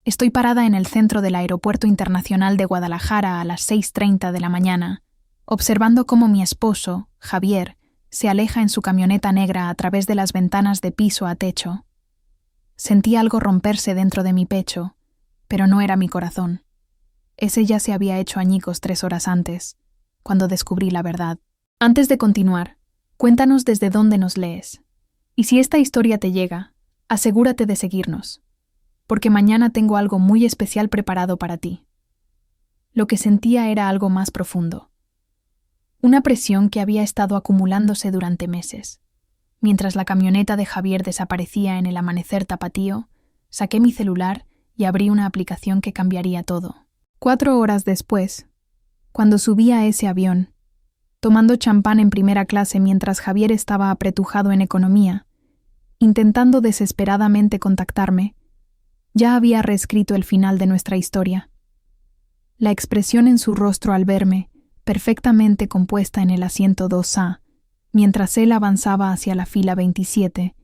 Estoy parada en el centro del Aeropuerto Internacional de Guadalajara a las 6:30 de la mañana, observando cómo mi esposo, Javier, se aleja en su camioneta negra a través de las ventanas de piso a techo. Sentí algo romperse dentro de mi pecho, pero no era mi corazón. Ese ya se había hecho añicos 3 horas antes, cuando descubrí la verdad. Antes de continuar, cuéntanos desde dónde nos lees. Y si esta historia te llega, asegúrate de seguirnos, porque mañana tengo algo muy especial preparado para ti. Lo que sentía era algo más profundo. Una presión que había estado acumulándose durante meses. Mientras la camioneta de Javier desaparecía en el amanecer tapatío, saqué mi celular y abrí una aplicación que cambiaría todo. 4 horas después, cuando subí a ese avión, tomando champán en primera clase mientras Javier estaba apretujado en economía, intentando desesperadamente contactarme, ya había reescrito el final de nuestra historia. La expresión en su rostro al verme, perfectamente compuesta en el asiento 2A, mientras él avanzaba hacia la fila 27,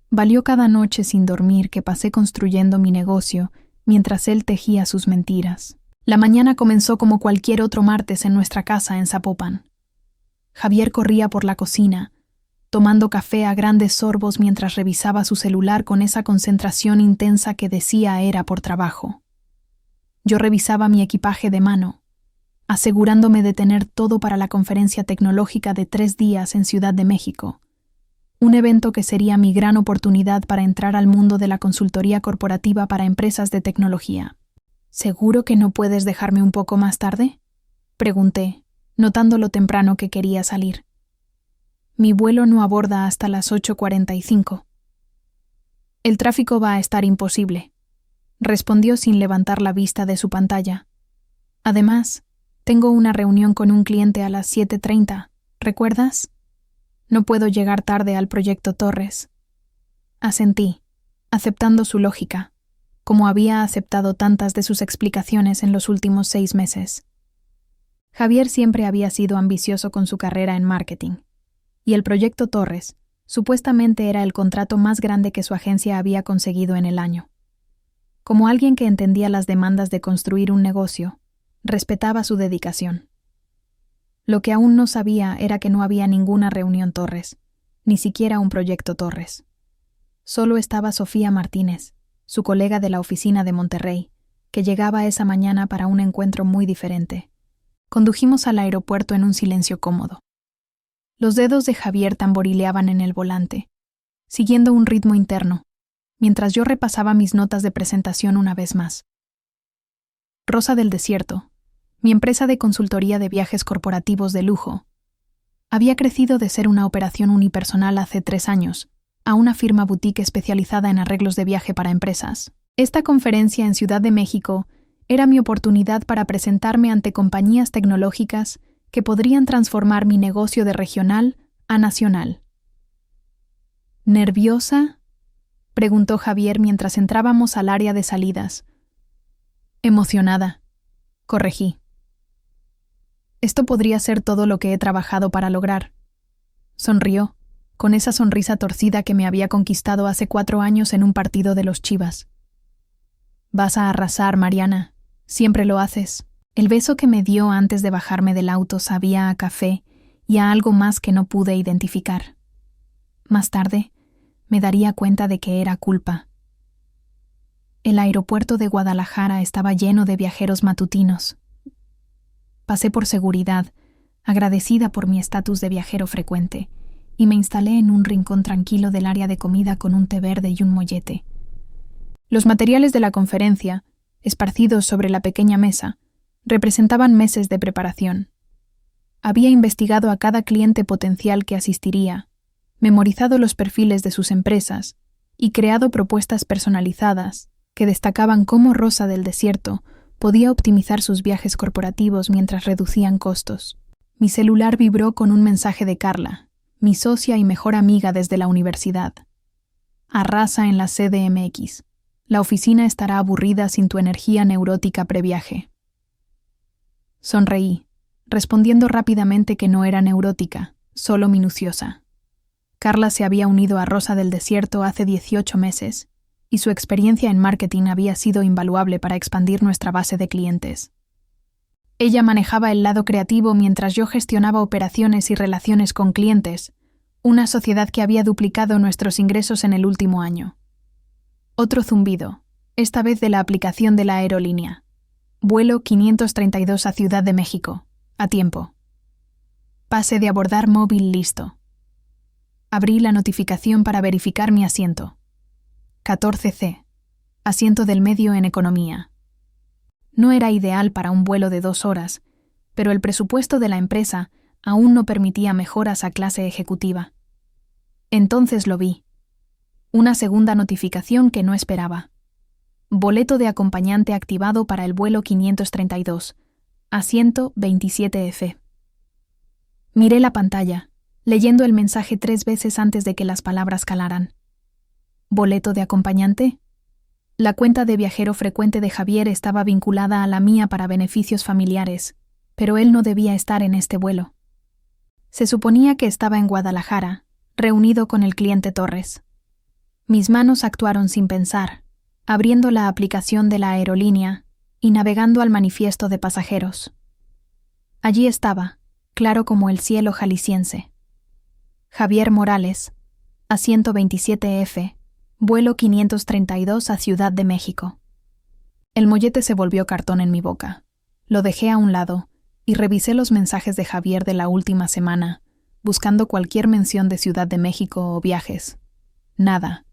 valió cada noche sin dormir que pasé construyendo mi negocio mientras él tejía sus mentiras. La mañana comenzó como cualquier otro martes en nuestra casa en Zapopan. Javier corría por la cocina, tomando café a grandes sorbos mientras revisaba su celular con esa concentración intensa que decía era por trabajo. Yo revisaba mi equipaje de mano, asegurándome de tener todo para la conferencia tecnológica de 3 días en Ciudad de México, un evento que sería mi gran oportunidad para entrar al mundo de la consultoría corporativa para empresas de tecnología. ¿Seguro que no puedes dejarme un poco más tarde?, pregunté, notando lo temprano que quería salir. Mi vuelo no aborda hasta las 8:45. El tráfico va a estar imposible, respondió sin levantar la vista de su pantalla. Además, tengo una reunión con un cliente a las 7:30, ¿recuerdas? No puedo llegar tarde al proyecto Torres. Asentí, aceptando su lógica, como había aceptado tantas de sus explicaciones en los últimos 6 meses. Javier siempre había sido ambicioso con su carrera en marketing, y el proyecto Torres supuestamente era el contrato más grande que su agencia había conseguido en el año. Como alguien que entendía las demandas de construir un negocio, respetaba su dedicación. Lo que aún no sabía era que no había ninguna reunión Torres, ni siquiera un proyecto Torres. Solo estaba Sofía Martínez, su colega de la oficina de Monterrey, que llegaba esa mañana para un encuentro muy diferente. Condujimos al aeropuerto en un silencio cómodo. Los dedos de Javier tamborileaban en el volante, siguiendo un ritmo interno, mientras yo repasaba mis notas de presentación una vez más. Rosa del Desierto, mi empresa de consultoría de viajes corporativos de lujo, había crecido de ser una operación unipersonal hace 3 años a una firma boutique especializada en arreglos de viaje para empresas. Esta conferencia en Ciudad de México era mi oportunidad para presentarme ante compañías tecnológicas que podrían transformar mi negocio de regional a nacional. ¿Nerviosa?, preguntó Javier mientras entrábamos al área de salidas. Emocionada, corregí. Esto podría ser todo lo que he trabajado para lograr. Sonrió, con esa sonrisa torcida que me había conquistado hace 4 años en un partido de los Chivas. Vas a arrasar, Mariana. Siempre lo haces. El beso que me dio antes de bajarme del auto sabía a café y a algo más que no pude identificar. Más tarde, me daría cuenta de que era culpa. El aeropuerto de Guadalajara estaba lleno de viajeros matutinos. Pasé por seguridad, agradecida por mi estatus de viajero frecuente, y me instalé en un rincón tranquilo del área de comida con un té verde y un mollete. Los materiales de la conferencia, esparcidos sobre la pequeña mesa, representaban meses de preparación. Había investigado a cada cliente potencial que asistiría, memorizado los perfiles de sus empresas y creado propuestas personalizadas que destacaban cómo Rosa del Desierto podía optimizar sus viajes corporativos mientras reducían costos. Mi celular vibró con un mensaje de Carla, mi socia y mejor amiga desde la universidad. Arrasa en la CDMX. La oficina estará aburrida sin tu energía neurótica previaje. Sonreí, respondiendo rápidamente que no era neurótica, solo minuciosa. Carla se había unido a Rosa del Desierto hace 18 meses, y su experiencia en marketing había sido invaluable para expandir nuestra base de clientes. Ella manejaba el lado creativo mientras yo gestionaba operaciones y relaciones con clientes, una sociedad que había duplicado nuestros ingresos en el último año. Otro zumbido, esta vez de la aplicación de la aerolínea. Vuelo 532 a Ciudad de México, a tiempo. Pase de abordar móvil listo. Abrí la notificación para verificar mi asiento. 14C. Asiento del medio en economía. No era ideal para un vuelo de 2 horas, pero el presupuesto de la empresa aún no permitía mejoras a clase ejecutiva. Entonces lo vi. Una segunda notificación que no esperaba. Boleto de acompañante activado para el vuelo 532, asiento 27F. Miré la pantalla, leyendo el mensaje 3 veces antes de que las palabras calaran. ¿Boleto de acompañante? La cuenta de viajero frecuente de Javier estaba vinculada a la mía para beneficios familiares, pero él no debía estar en este vuelo. Se suponía que estaba en Guadalajara, reunido con el cliente Torres. Mis manos actuaron sin pensar, abriendo la aplicación de la aerolínea y navegando al manifiesto de pasajeros. Allí estaba, claro como el cielo jalisciense. Javier Morales, asiento 27F, vuelo 532 a Ciudad de México. El mollete se volvió cartón en mi boca. Lo dejé a un lado y revisé los mensajes de Javier de la última semana, buscando cualquier mención de Ciudad de México o viajes. Nada.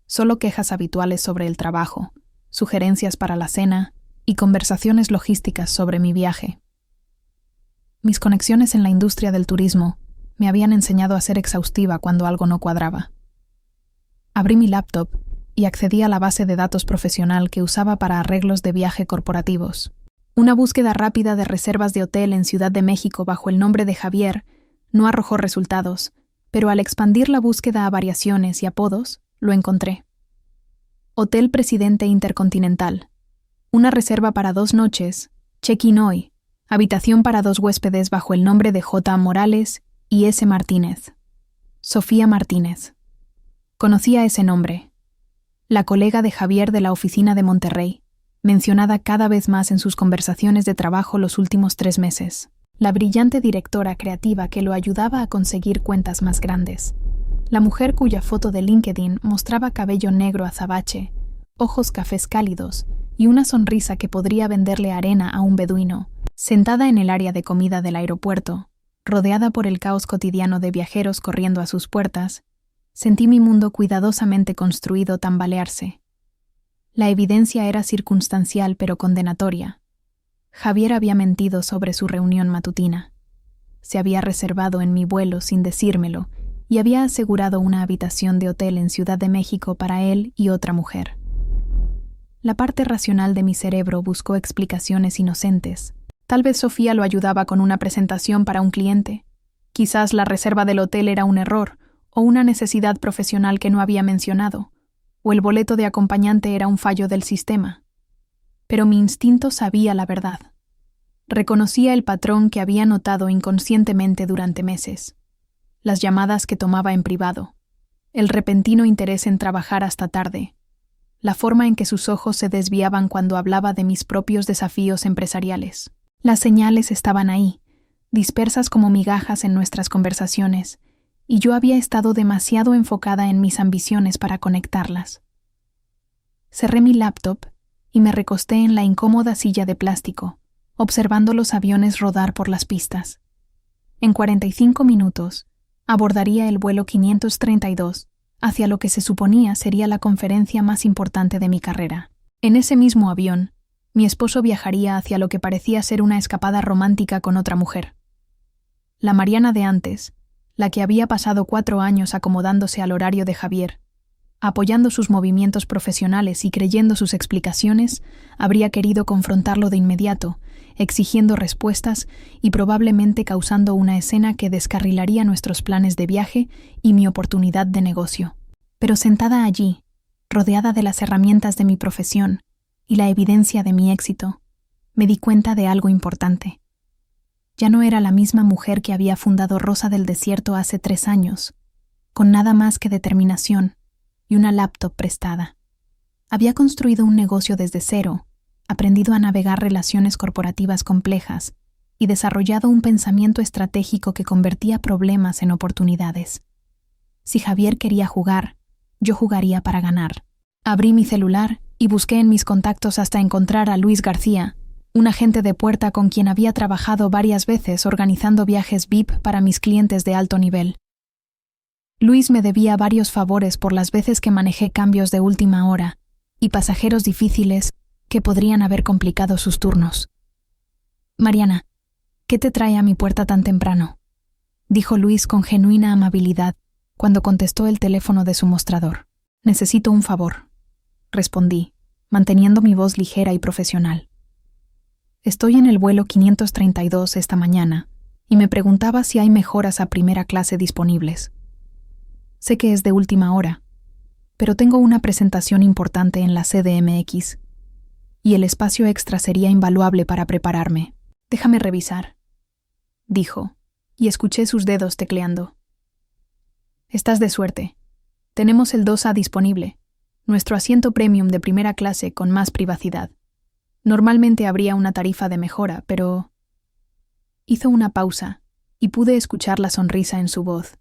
Solo quejas habituales sobre el trabajo, sugerencias para la cena y conversaciones logísticas sobre mi viaje. Mis conexiones en la industria del turismo me habían enseñado a ser exhaustiva cuando algo no cuadraba. Abrí mi laptop y accedí a la base de datos profesional que usaba para arreglos de viaje corporativos. Una búsqueda rápida de reservas de hotel en Ciudad de México bajo el nombre de Javier no arrojó resultados, pero al expandir la búsqueda a variaciones y apodos, lo encontré. Hotel Presidente Intercontinental. Una reserva para 2 noches, check-in hoy, habitación para 2 huéspedes bajo el nombre de J. Morales y S. Martínez. Sofía Martínez. Conocía ese nombre. La colega de Javier de la oficina de Monterrey, mencionada cada vez más en sus conversaciones de trabajo los últimos 3 meses. La brillante directora creativa que lo ayudaba a conseguir cuentas más grandes. La mujer cuya foto de LinkedIn mostraba cabello negro azabache, ojos cafés cálidos y una sonrisa que podría venderle arena a un beduino. Sentada en el área de comida del aeropuerto, rodeada por el caos cotidiano de viajeros corriendo a sus puertas, sentí mi mundo cuidadosamente construido tambalearse. La evidencia era circunstancial pero condenatoria. Javier había mentido sobre su reunión matutina. Se había reservado en mi vuelo sin decírmelo y había asegurado una habitación de hotel en Ciudad de México para él y otra mujer. La parte racional de mi cerebro buscó explicaciones inocentes. Tal vez Sofía lo ayudaba con una presentación para un cliente. Quizás la reserva del hotel era un error o una necesidad profesional que no había mencionado, o el boleto de acompañante era un fallo del sistema. Pero mi instinto sabía la verdad. Reconocía el patrón que había notado inconscientemente durante meses. Las llamadas que tomaba en privado, el repentino interés en trabajar hasta tarde, la forma en que sus ojos se desviaban cuando hablaba de mis propios desafíos empresariales. Las señales estaban ahí, dispersas como migajas en nuestras conversaciones, y yo había estado demasiado enfocada en mis ambiciones para conectarlas. Cerré mi laptop y me recosté en la incómoda silla de plástico, observando los aviones rodar por las pistas. En 45 minutos, abordaría el vuelo 532 hacia lo que se suponía sería la conferencia más importante de mi carrera. En ese mismo avión, mi esposo viajaría hacia lo que parecía ser una escapada romántica con otra mujer. La Mariana de antes, la que había pasado 4 años acomodándose al horario de Javier, apoyando sus movimientos profesionales y creyendo sus explicaciones, habría querido confrontarlo de inmediato, exigiendo respuestas y probablemente causando una escena que descarrilaría nuestros planes de viaje y mi oportunidad de negocio. Pero sentada allí, rodeada de las herramientas de mi profesión y la evidencia de mi éxito, me di cuenta de algo importante. Ya no era la misma mujer que había fundado Rosa del Desierto hace 3 años, con nada más que determinación y una laptop prestada. Había construido un negocio desde cero, aprendido a navegar relaciones corporativas complejas y desarrollado un pensamiento estratégico que convertía problemas en oportunidades. Si Javier quería jugar, yo jugaría para ganar. Abrí mi celular y busqué en mis contactos hasta encontrar a Luis García, un agente de puerta con quien había trabajado varias veces organizando viajes VIP para mis clientes de alto nivel. Luis me debía varios favores por las veces que manejé cambios de última hora y pasajeros difíciles que podrían haber complicado sus turnos. «Mariana, ¿qué te trae a mi puerta tan temprano?», dijo Luis con genuina amabilidad cuando contestó el teléfono de su mostrador. «Necesito un favor», respondí, manteniendo mi voz ligera y profesional. «Estoy en el vuelo 532 esta mañana y me preguntaba si hay mejoras a primera clase disponibles. Sé que es de última hora, pero tengo una presentación importante en la CDMX y el espacio extra sería invaluable para prepararme. Déjame revisar», dijo, y escuché sus dedos tecleando. «Estás de suerte. Tenemos el 2A disponible, nuestro asiento premium de primera clase con más privacidad. Normalmente habría una tarifa de mejora, pero...». Hizo una pausa y pude escuchar la sonrisa en su voz.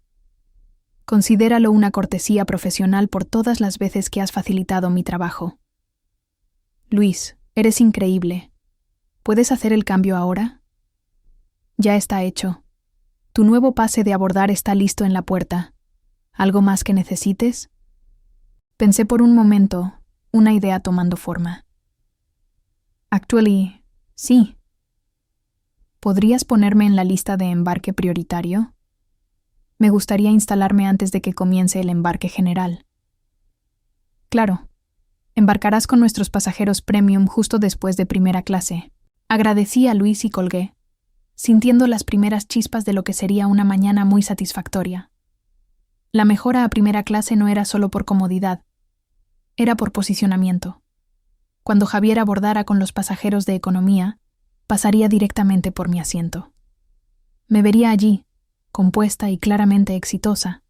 «Considéralo una cortesía profesional por todas las veces que has facilitado mi trabajo. Luis, eres increíble. ¿Puedes hacer el cambio ahora?». «Ya está hecho. Tu nuevo pase de abordar está listo en la puerta. ¿Algo más que necesites?». Pensé por un momento, una idea tomando forma. «Actually, sí. ¿Podrías ponerme en la lista de embarque prioritario? Me gustaría instalarme antes de que comience el embarque general». «Claro. Embarcarás con nuestros pasajeros premium justo después de primera clase». Agradecí a Luis y colgué, sintiendo las primeras chispas de lo que sería una mañana muy satisfactoria. La mejora a primera clase no era solo por comodidad, era por posicionamiento. Cuando Javier abordara con los pasajeros de economía, pasaría directamente por mi asiento. Me vería allí, compuesta y claramente exitosa,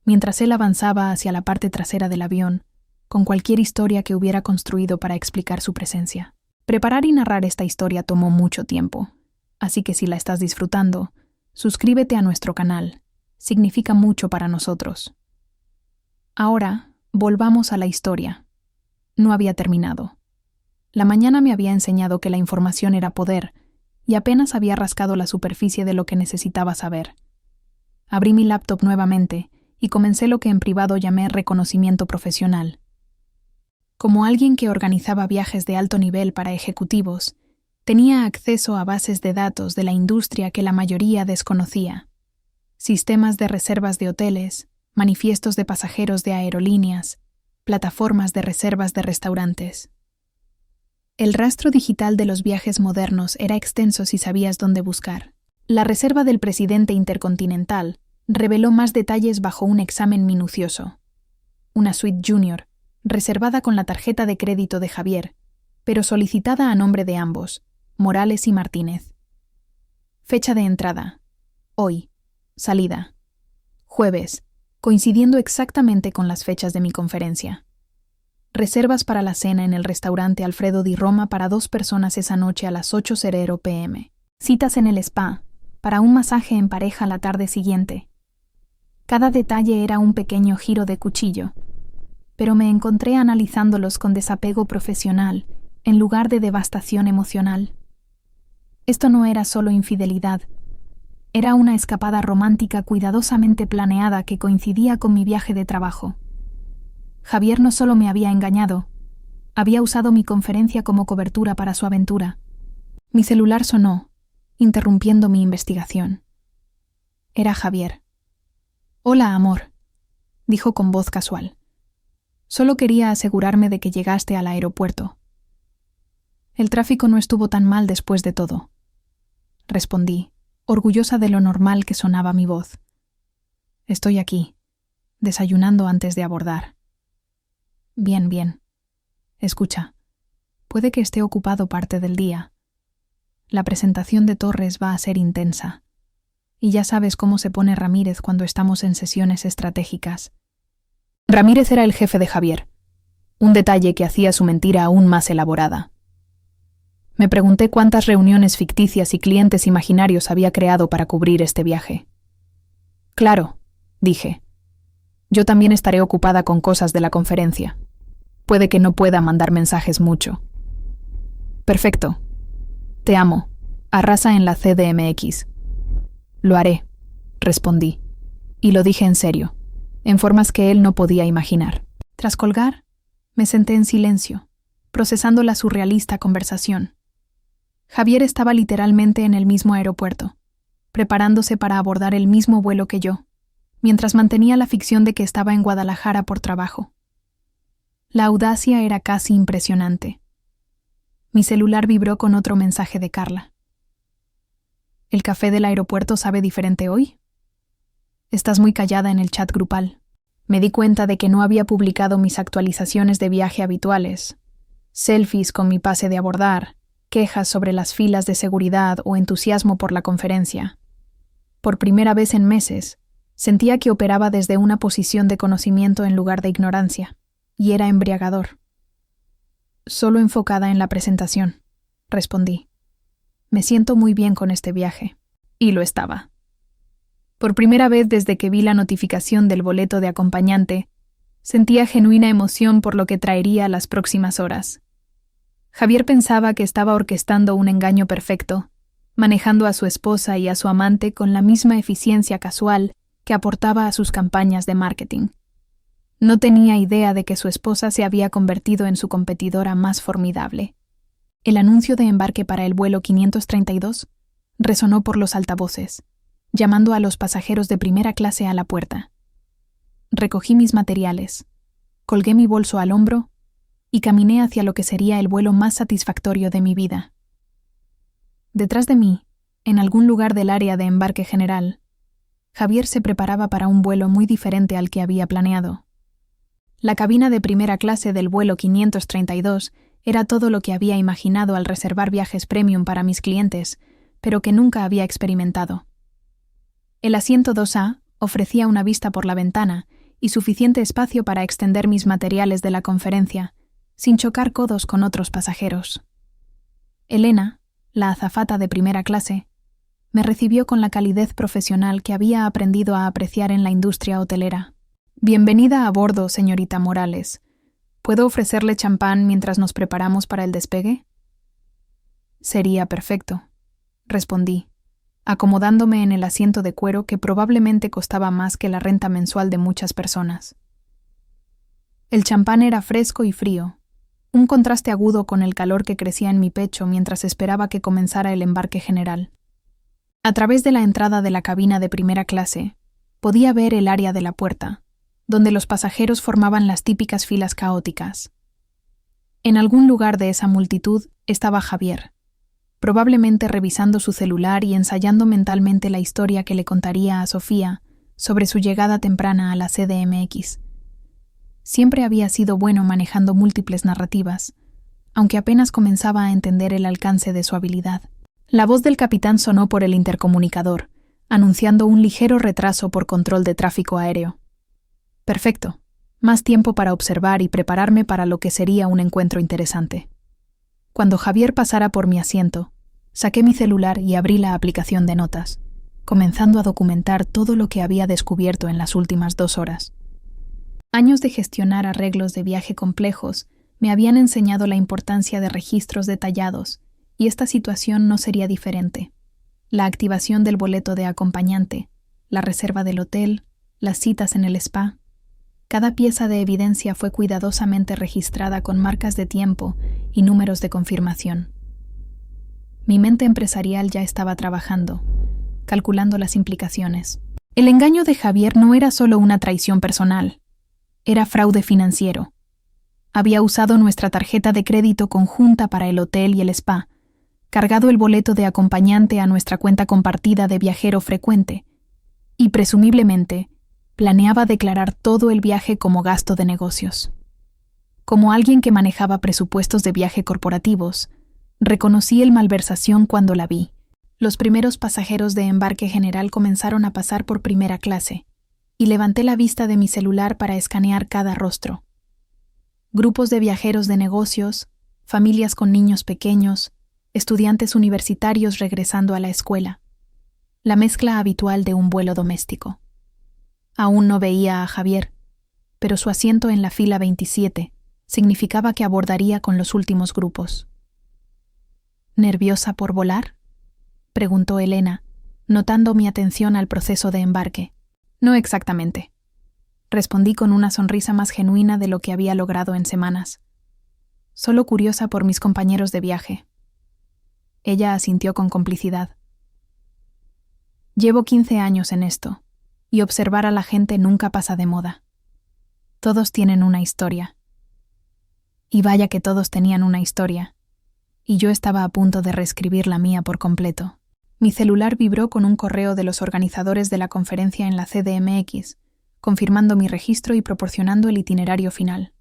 mientras él avanzaba hacia la parte trasera del avión, con cualquier historia que hubiera construido para explicar su presencia. Preparar y narrar esta historia tomó mucho tiempo, así que si la estás disfrutando, suscríbete a nuestro canal. Significa mucho para nosotros. Ahora, volvamos a la historia. No había terminado. La mañana me había enseñado que la información era poder, y apenas había rascado la superficie de lo que necesitaba saber. Abrí mi laptop nuevamente y comencé lo que en privado llamé reconocimiento profesional. Como alguien que organizaba viajes de alto nivel para ejecutivos, tenía acceso a bases de datos de la industria que la mayoría desconocía. Sistemas de reservas de hoteles, manifiestos de pasajeros de aerolíneas, plataformas de reservas de restaurantes. El rastro digital de los viajes modernos era extenso si sabías dónde buscar. La reserva del presidente intercontinental reveló más detalles bajo un examen minucioso. Una suite junior, reservada con la tarjeta de crédito de Javier, pero solicitada a nombre de ambos, Morales y Martínez. Fecha de entrada: hoy. Salida: jueves, coincidiendo exactamente con las fechas de mi conferencia. Reservas para la cena en el restaurante Alfredo di Roma para 2 personas esa noche a las 8:00 p.m. Citas en el spa, para un masaje en pareja la tarde siguiente. Cada detalle era un pequeño giro de cuchillo, pero me encontré analizándolos con desapego profesional en lugar de devastación emocional. Esto no era solo infidelidad. Era una escapada romántica cuidadosamente planeada que coincidía con mi viaje de trabajo. Javier no solo me había engañado, había usado mi conferencia como cobertura para su aventura. Mi celular sonó, interrumpiendo mi investigación. Era Javier. «Hola, amor», dijo con voz casual. «Solo quería asegurarme de que llegaste al aeropuerto». «El tráfico no estuvo tan mal después de todo», respondí, orgullosa de lo normal que sonaba mi voz. «Estoy aquí, desayunando antes de abordar». «Bien, bien. Escucha, puede que esté ocupado parte del día. La presentación de Torres va a ser intensa, y ya sabes cómo se pone Ramírez cuando estamos en sesiones estratégicas». Ramírez era el jefe de Javier. un detalle que hacía su mentira aún más elaborada. Me pregunté cuántas reuniones ficticias y clientes imaginarios había creado para cubrir este viaje. Claro, dije. Yo también estaré ocupada con cosas de la conferencia. Puede que no pueda mandar mensajes mucho. Perfecto. Te amo. Arrasa en la CDMX. Lo haré, respondí, y lo dije en serio, en formas que él no podía imaginar. Tras colgar, me senté en silencio, procesando la surrealista conversación. Javier estaba literalmente en el mismo aeropuerto, preparándose para abordar el mismo vuelo que yo, mientras mantenía la ficción de que estaba en Guadalajara por trabajo. La audacia era casi impresionante. Mi celular vibró con otro mensaje de Carla. ¿El café del aeropuerto sabe diferente hoy? Estás muy callada en el chat grupal. Me di cuenta de que no había publicado mis actualizaciones de viaje habituales, selfies con mi pase de abordar, quejas sobre las filas de seguridad o entusiasmo por la conferencia. Por primera vez en meses, sentía que operaba desde una posición de conocimiento en lugar de ignorancia, y era embriagador. Solo enfocada en la presentación, respondí. Me siento muy bien con este viaje. Y lo estaba. Por primera vez desde que vi la notificación del boleto de acompañante, sentía genuina emoción por lo que traería las próximas horas. Javier pensaba que estaba orquestando un engaño perfecto, manejando a su esposa y a su amante con la misma eficiencia casual que aportaba a sus campañas de marketing. No tenía idea de que su esposa se había convertido en su competidora más formidable. El anuncio de embarque para el vuelo 532 resonó por los altavoces, llamando a los pasajeros de primera clase a la puerta. Recogí mis materiales, colgué mi bolso al hombro y caminé hacia lo que sería el vuelo más satisfactorio de mi vida. Detrás de mí, en algún lugar del área de embarque general, Javier se preparaba para un vuelo muy diferente al que había planeado. La cabina de primera clase del vuelo 532 era todo lo que había imaginado al reservar viajes premium para mis clientes, pero que nunca había experimentado. El asiento 2A ofrecía una vista por la ventana y suficiente espacio para extender mis materiales de la conferencia, sin chocar codos con otros pasajeros. Elena, la azafata de primera clase, me recibió con la calidez profesional que había aprendido a apreciar en la industria hotelera. Bienvenida a bordo, señorita Morales. ¿Puedo ofrecerle champán mientras nos preparamos para el despegue? Sería perfecto, respondí, acomodándome en el asiento de cuero que probablemente costaba más que la renta mensual de muchas personas. El champán era fresco y frío, un contraste agudo con el calor que crecía en mi pecho mientras esperaba que comenzara el embarque general. A través de la entrada de la cabina de primera clase, podía ver el área de la puerta, donde los pasajeros formaban las típicas filas caóticas. En algún lugar de esa multitud estaba Javier, probablemente revisando su celular y ensayando mentalmente la historia que le contaría a Sofía sobre su llegada temprana a la CDMX. Siempre había sido bueno manejando múltiples narrativas, aunque apenas comenzaba a entender el alcance de su habilidad. La voz del capitán sonó por el intercomunicador, anunciando un ligero retraso por control de tráfico aéreo. Perfecto. Más tiempo para observar y prepararme para lo que sería un encuentro interesante. Cuando Javier pasara por mi asiento, saqué mi celular y abrí la aplicación de notas, comenzando a documentar todo lo que había descubierto en las últimas 2 horas. Años de gestionar arreglos de viaje complejos me habían enseñado la importancia de registros detallados, y esta situación no sería diferente. La activación del boleto de acompañante, la reserva del hotel, las citas en el spa. Cada pieza de evidencia fue cuidadosamente registrada con marcas de tiempo y números de confirmación. Mi mente empresarial ya estaba trabajando, calculando las implicaciones. El engaño de Javier no era solo una traición personal, era fraude financiero. Había usado nuestra tarjeta de crédito conjunta para el hotel y el spa, cargado el boleto de acompañante a nuestra cuenta compartida de viajero frecuente, y presumiblemente planeaba declarar todo el viaje como gasto de negocios. Como alguien que manejaba presupuestos de viaje corporativos, reconocí el malversación cuando la vi. Los primeros pasajeros de embarque general comenzaron a pasar por primera clase, y levanté la vista de mi celular para escanear cada rostro. Grupos de viajeros de negocios, familias con niños pequeños, estudiantes universitarios regresando a la escuela. La mezcla habitual de un vuelo doméstico. Aún no veía a Javier, pero su asiento en la fila 27 significaba que abordaría con los últimos grupos. ¿Nerviosa por volar?, preguntó Elena, notando mi atención al proceso de embarque. No exactamente, respondí con una sonrisa más genuina de lo que había logrado en semanas. Solo curiosa por mis compañeros de viaje. Ella asintió con complicidad. Llevo 15 años en esto, y observar a la gente nunca pasa de moda. Todos tienen una historia. Y vaya que todos tenían una historia, y yo estaba a punto de reescribir la mía por completo. Mi celular vibró con un correo de los organizadores de la conferencia en la CDMX, confirmando mi registro y proporcionando el itinerario final.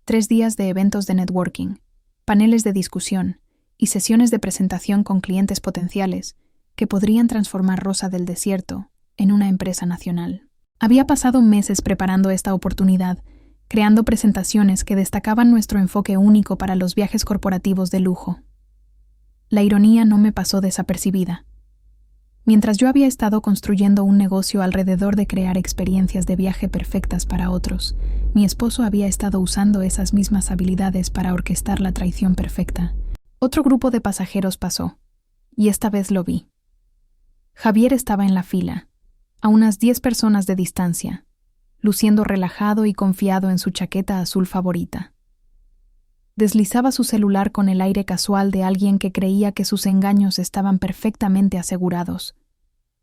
3 días de eventos de networking, paneles de discusión y sesiones de presentación con clientes potenciales que podrían transformar Rosa del Desierto en una empresa nacional. Había pasado meses preparando esta oportunidad, creando presentaciones que destacaban nuestro enfoque único para los viajes corporativos de lujo. La ironía no me pasó desapercibida. Mientras yo había estado construyendo un negocio alrededor de crear experiencias de viaje perfectas para otros, mi esposo había estado usando esas mismas habilidades para orquestar la traición perfecta. Otro grupo de pasajeros pasó, y esta vez lo vi. Javier estaba en la fila, a unas 10 personas de distancia, luciendo relajado y confiado en su chaqueta azul favorita. Deslizaba su celular con el aire casual de alguien que creía que sus engaños estaban perfectamente asegurados.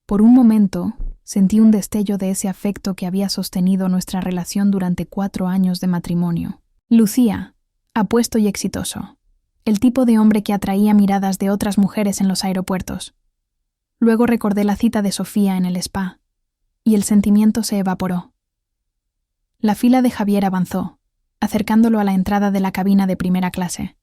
Por un momento, sentí un destello de ese afecto que había sostenido nuestra relación durante 4 años de matrimonio. Lucía, apuesto y exitoso, el tipo de hombre que atraía miradas de otras mujeres en los aeropuertos. Luego recordé la cita de Sofía en el spa, y el sentimiento se evaporó. La fila de Javier avanzó, acercándolo a la entrada de la cabina de primera clase.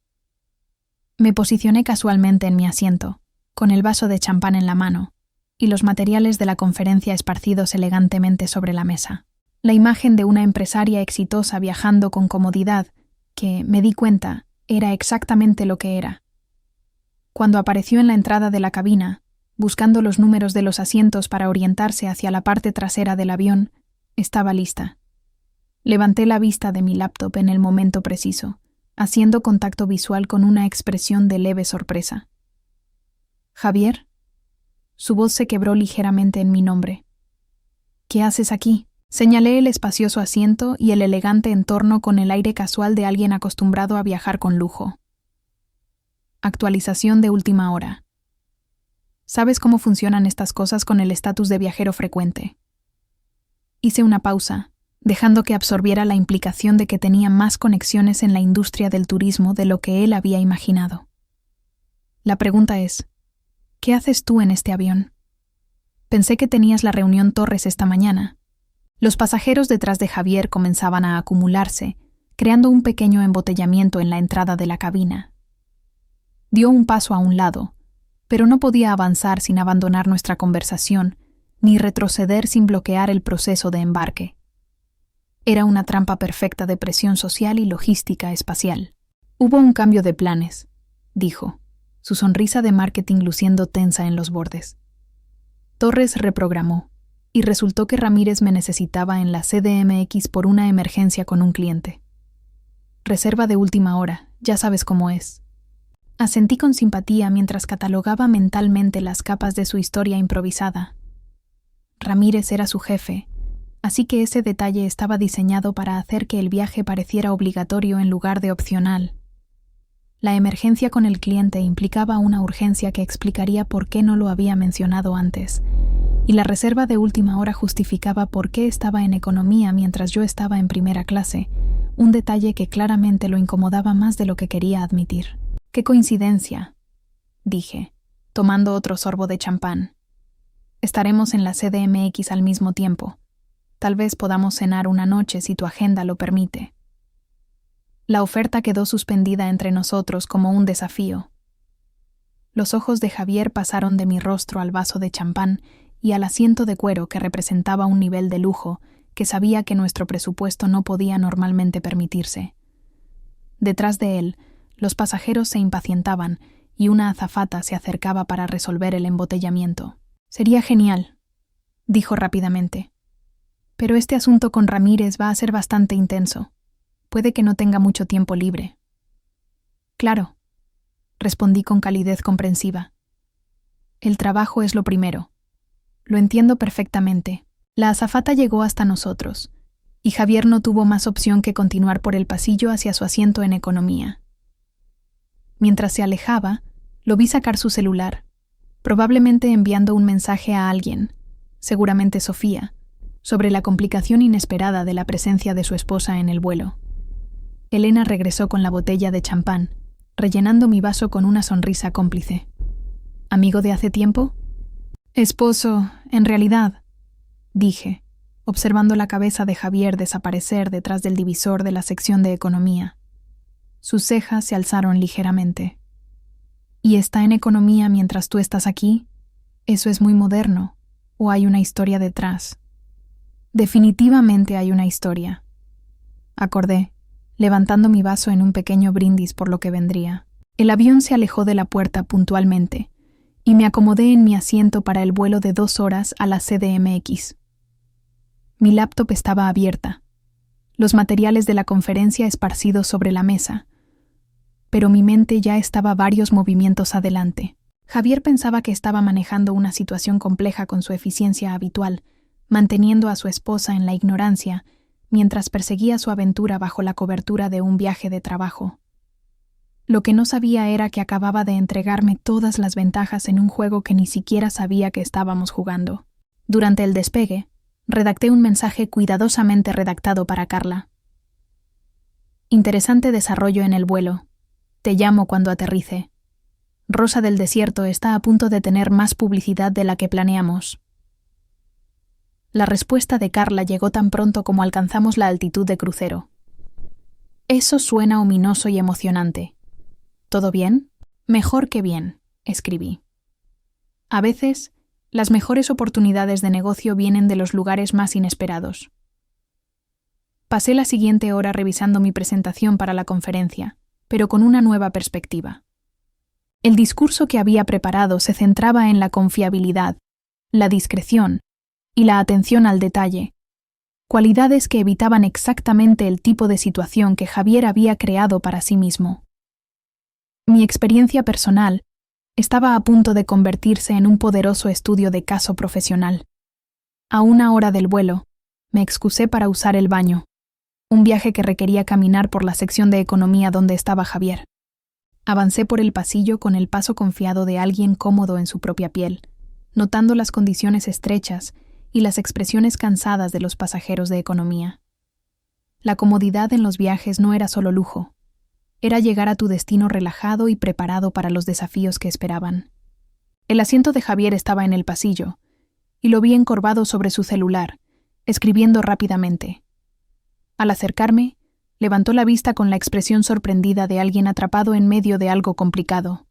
Me posicioné casualmente en mi asiento, con el vaso de champán en la mano, y los materiales de la conferencia esparcidos elegantemente sobre la mesa. La imagen de una empresaria exitosa viajando con comodidad, que, me di cuenta, era exactamente lo que era. Cuando apareció en la entrada de la cabina, buscando los números de los asientos para orientarse hacia la parte trasera del avión, estaba lista. Levanté la vista de mi laptop en el momento preciso, haciendo contacto visual con una expresión de leve sorpresa. «¿Javier?» Su voz se quebró ligeramente en mi nombre. «¿Qué haces aquí?» Señalé el espacioso asiento y el elegante entorno con el aire casual de alguien acostumbrado a viajar con lujo. Actualización de última hora. ¿Sabes cómo funcionan estas cosas con el estatus de viajero frecuente? Hice una pausa, dejando que absorbiera la implicación de que tenía más conexiones en la industria del turismo de lo que él había imaginado. La pregunta es, ¿qué haces tú en este avión? Pensé que tenías la reunión Torres esta mañana. Los pasajeros detrás de Javier comenzaban a acumularse, creando un pequeño embotellamiento en la entrada de la cabina. Dio un paso a un lado, pero no podía avanzar sin abandonar nuestra conversación, ni retroceder sin bloquear el proceso de embarque. Era una trampa perfecta de presión social y logística espacial. Hubo un cambio de planes, dijo, su sonrisa de marketing luciendo tensa en los bordes. Torres reprogramó, y resultó que Ramírez me necesitaba en la CDMX por una emergencia con un cliente. Reserva de última hora, ya sabes cómo es. Asentí con simpatía mientras catalogaba mentalmente las capas de su historia improvisada. Ramírez era su jefe, así que ese detalle estaba diseñado para hacer que el viaje pareciera obligatorio en lugar de opcional. La emergencia con el cliente implicaba una urgencia que explicaría por qué no lo había mencionado antes, y la reserva de última hora justificaba por qué estaba en economía mientras yo estaba en primera clase, un detalle que claramente lo incomodaba más de lo que quería admitir. «¡Qué coincidencia!», dije, tomando otro sorbo de champán. «Estaremos en la CDMX al mismo tiempo. Tal vez podamos cenar una noche si tu agenda lo permite». La oferta quedó suspendida entre nosotros como un desafío. Los ojos de Javier pasaron de mi rostro al vaso de champán y al asiento de cuero que representaba un nivel de lujo que sabía que nuestro presupuesto no podía normalmente permitirse. Detrás de él, los pasajeros se impacientaban y una azafata se acercaba para resolver el embotellamiento. «Sería genial», dijo rápidamente. «Pero este asunto con Ramírez va a ser bastante intenso. Puede que no tenga mucho tiempo libre». «Claro», respondí con calidez comprensiva. «El trabajo es lo primero. Lo entiendo perfectamente». La azafata llegó hasta nosotros, y Javier no tuvo más opción que continuar por el pasillo hacia su asiento en economía. Mientras se alejaba, lo vi sacar su celular, probablemente enviando un mensaje a alguien, seguramente Sofía, sobre la complicación inesperada de la presencia de su esposa en el vuelo. Elena regresó con la botella de champán, rellenando mi vaso con una sonrisa cómplice. ¿Amigo de hace tiempo? Esposo, en realidad, dije, observando la cabeza de Javier desaparecer detrás del divisor de la sección de economía. Sus cejas se alzaron ligeramente. ¿Y está en economía mientras tú estás aquí? Eso es muy moderno. ¿O hay una historia detrás? Definitivamente hay una historia, acordé, levantando mi vaso en un pequeño brindis por lo que vendría. El avión se alejó de la puerta puntualmente, y me acomodé en mi asiento para el vuelo de 2 horas a la CDMX. Mi laptop estaba abierta, los materiales de la conferencia esparcidos sobre la mesa, pero mi mente ya estaba varios movimientos adelante. Javier pensaba que estaba manejando una situación compleja con su eficiencia habitual, manteniendo a su esposa en la ignorancia mientras perseguía su aventura bajo la cobertura de un viaje de trabajo. Lo que no sabía era que acababa de entregarme todas las ventajas en un juego que ni siquiera sabía que estábamos jugando. Durante el despegue, redacté un mensaje cuidadosamente redactado para Carla. Interesante desarrollo en el vuelo. Te llamo cuando aterrice. Rosa del Desierto está a punto de tener más publicidad de la que planeamos. La respuesta de Carla llegó tan pronto como alcanzamos la altitud de crucero. Eso suena ominoso y emocionante. ¿Todo bien? Mejor que bien, escribí. A veces, las mejores oportunidades de negocio vienen de los lugares más inesperados. Pasé la siguiente hora revisando mi presentación para la conferencia, pero con una nueva perspectiva. El discurso que había preparado se centraba en la confiabilidad, la discreción y la atención al detalle, cualidades que evitaban exactamente el tipo de situación que Javier había creado para sí mismo. Mi experiencia personal estaba a punto de convertirse en un poderoso estudio de caso profesional. A 1 hora del vuelo, me excusé para usar el baño, un viaje que requería caminar por la sección de economía donde estaba Javier. Avancé por el pasillo con el paso confiado de alguien cómodo en su propia piel, notando las condiciones estrechas y las expresiones cansadas de los pasajeros de economía. La comodidad en los viajes no era solo lujo, era llegar a tu destino relajado y preparado para los desafíos que esperaban. El asiento de Javier estaba en el pasillo, y lo vi encorvado sobre su celular, escribiendo rápidamente. Al acercarme, levantó la vista con la expresión sorprendida de alguien atrapado en medio de algo complicado.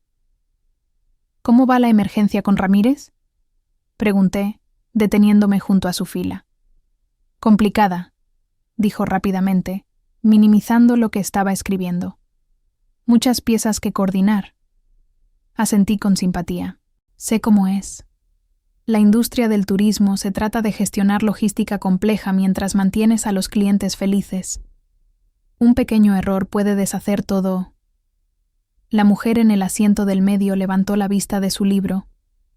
¿Cómo va la emergencia con Ramírez?, pregunté, deteniéndome junto a su fila. Complicada, dijo rápidamente, minimizando lo que estaba escribiendo. Muchas piezas que coordinar. Asentí con simpatía. Sé cómo es. La industria del turismo se trata de gestionar logística compleja mientras mantienes a los clientes felices. Un pequeño error puede deshacer todo. La mujer en el asiento del medio levantó la vista de su libro,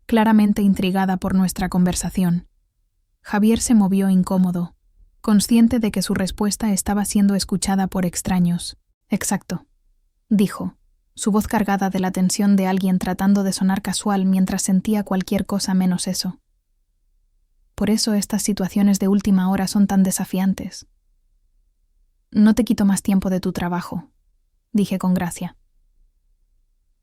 claramente intrigada por nuestra conversación. Javier se movió incómodo, consciente de que su respuesta estaba siendo escuchada por extraños. Exacto, dijo, su voz cargada de la tensión de alguien tratando de sonar casual mientras sentía cualquier cosa menos eso. Por eso estas situaciones de última hora son tan desafiantes. No te quito más tiempo de tu trabajo, dije con gracia.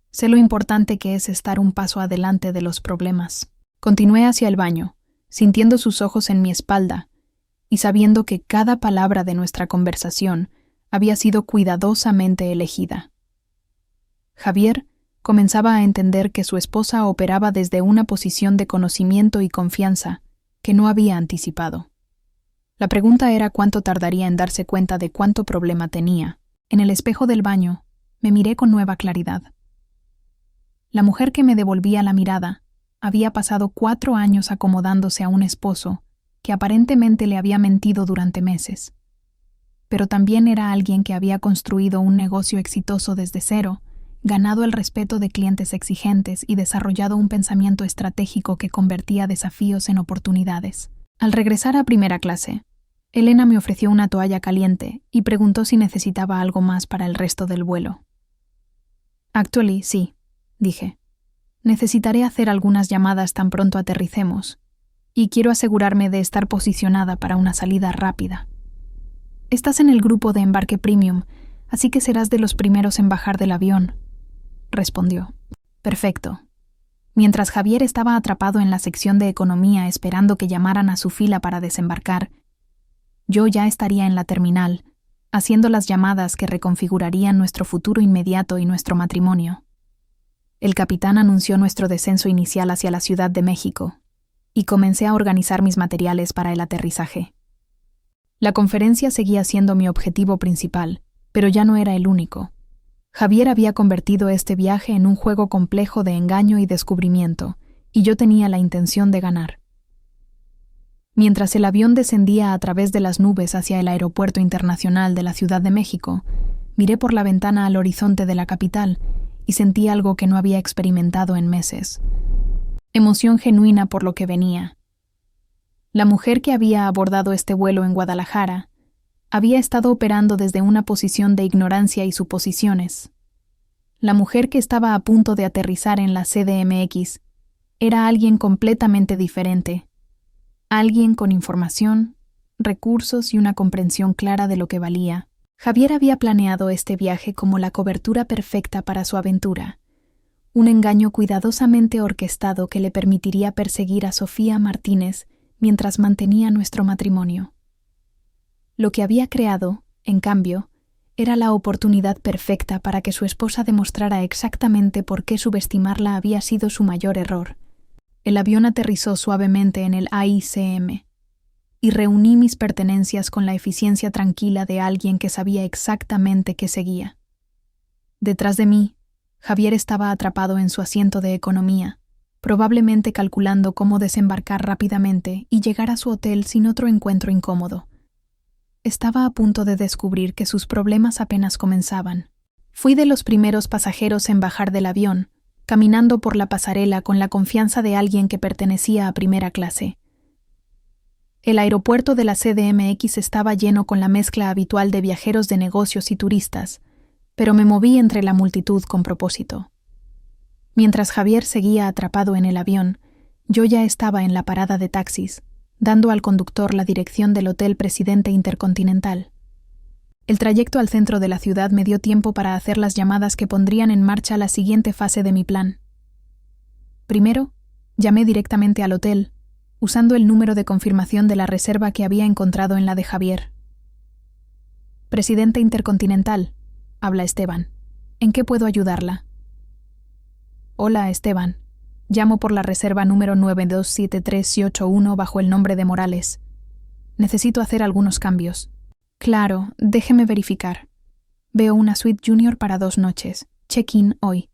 Sé lo importante que es estar un paso adelante de los problemas. Continué hacia el baño, sintiendo sus ojos en mi espalda y sabiendo que cada palabra de nuestra conversación había sido cuidadosamente elegida. Javier comenzaba a entender que su esposa operaba desde una posición de conocimiento y confianza que no había anticipado. La pregunta era cuánto tardaría en darse cuenta de cuánto problema tenía, En el espejo del baño, me miré con nueva claridad. La mujer que me devolvía la mirada había pasado 4 años acomodándose a un esposo que aparentemente le había mentido durante meses. Pero también era alguien que había construido un negocio exitoso desde cero, ganado el respeto de clientes exigentes y desarrollado un pensamiento estratégico que convertía desafíos en oportunidades. Al regresar a primera clase, Elena me ofreció una toalla caliente y preguntó si necesitaba algo más para el resto del vuelo. Actually, sí, dije. Necesitaré hacer algunas llamadas tan pronto aterricemos, y quiero asegurarme de estar posicionada para una salida rápida. Estás en el grupo de embarque premium, así que serás de los primeros en bajar del avión, respondió. Perfecto. Mientras Javier estaba atrapado en la sección de economía esperando que llamaran a su fila para desembarcar, yo ya estaría en la terminal, haciendo las llamadas que reconfigurarían nuestro futuro inmediato y nuestro matrimonio. El capitán anunció nuestro descenso inicial hacia la Ciudad de México, y comencé a organizar mis materiales para el aterrizaje. La conferencia seguía siendo mi objetivo principal, pero ya no era el único. Javier había convertido este viaje en un juego complejo de engaño y descubrimiento, y yo tenía la intención de ganar. Mientras el avión descendía a través de las nubes hacia el aeropuerto internacional de la Ciudad de México, miré por la ventana al horizonte de la capital y sentí algo que no había experimentado en meses. Emoción genuina por lo que venía. La mujer que había abordado este vuelo en Guadalajara había estado operando desde una posición de ignorancia y suposiciones. La mujer que estaba a punto de aterrizar en la CDMX era alguien completamente diferente. Alguien con información, recursos y una comprensión clara de lo que valía. Javier había planeado este viaje como la cobertura perfecta para su aventura, un engaño cuidadosamente orquestado que le permitiría perseguir a Sofía Martínez mientras mantenía nuestro matrimonio. Lo que había creado, en cambio, era la oportunidad perfecta para que su esposa demostrara exactamente por qué subestimarla había sido su mayor error. El avión aterrizó suavemente en el AICM, y reuní mis pertenencias con la eficiencia tranquila de alguien que sabía exactamente qué seguía. Detrás de mí, Javier estaba atrapado en su asiento de economía, probablemente calculando cómo desembarcar rápidamente y llegar a su hotel sin otro encuentro incómodo. Estaba a punto de descubrir que sus problemas apenas comenzaban. Fui de los primeros pasajeros en bajar del avión, caminando por la pasarela con la confianza de alguien que pertenecía a primera clase. El aeropuerto de la CDMX estaba lleno con la mezcla habitual de viajeros de negocios y turistas, pero me moví entre la multitud con propósito. Mientras Javier seguía atrapado en el avión, yo ya estaba en la parada de taxis, dando al conductor la dirección del Hotel Presidente Intercontinental. El trayecto al centro de la ciudad me dio tiempo para hacer las llamadas que pondrían en marcha la siguiente fase de mi plan. Primero, llamé directamente al hotel, usando el número de confirmación de la reserva que había encontrado en la de Javier. Presidente Intercontinental, habla Esteban. ¿En qué puedo ayudarla? Hola, Esteban. Llamo por la reserva número 9273881 bajo el nombre de Morales. Necesito hacer algunos cambios. Claro, déjeme verificar. Veo una suite junior para 2 noches. Check-in hoy.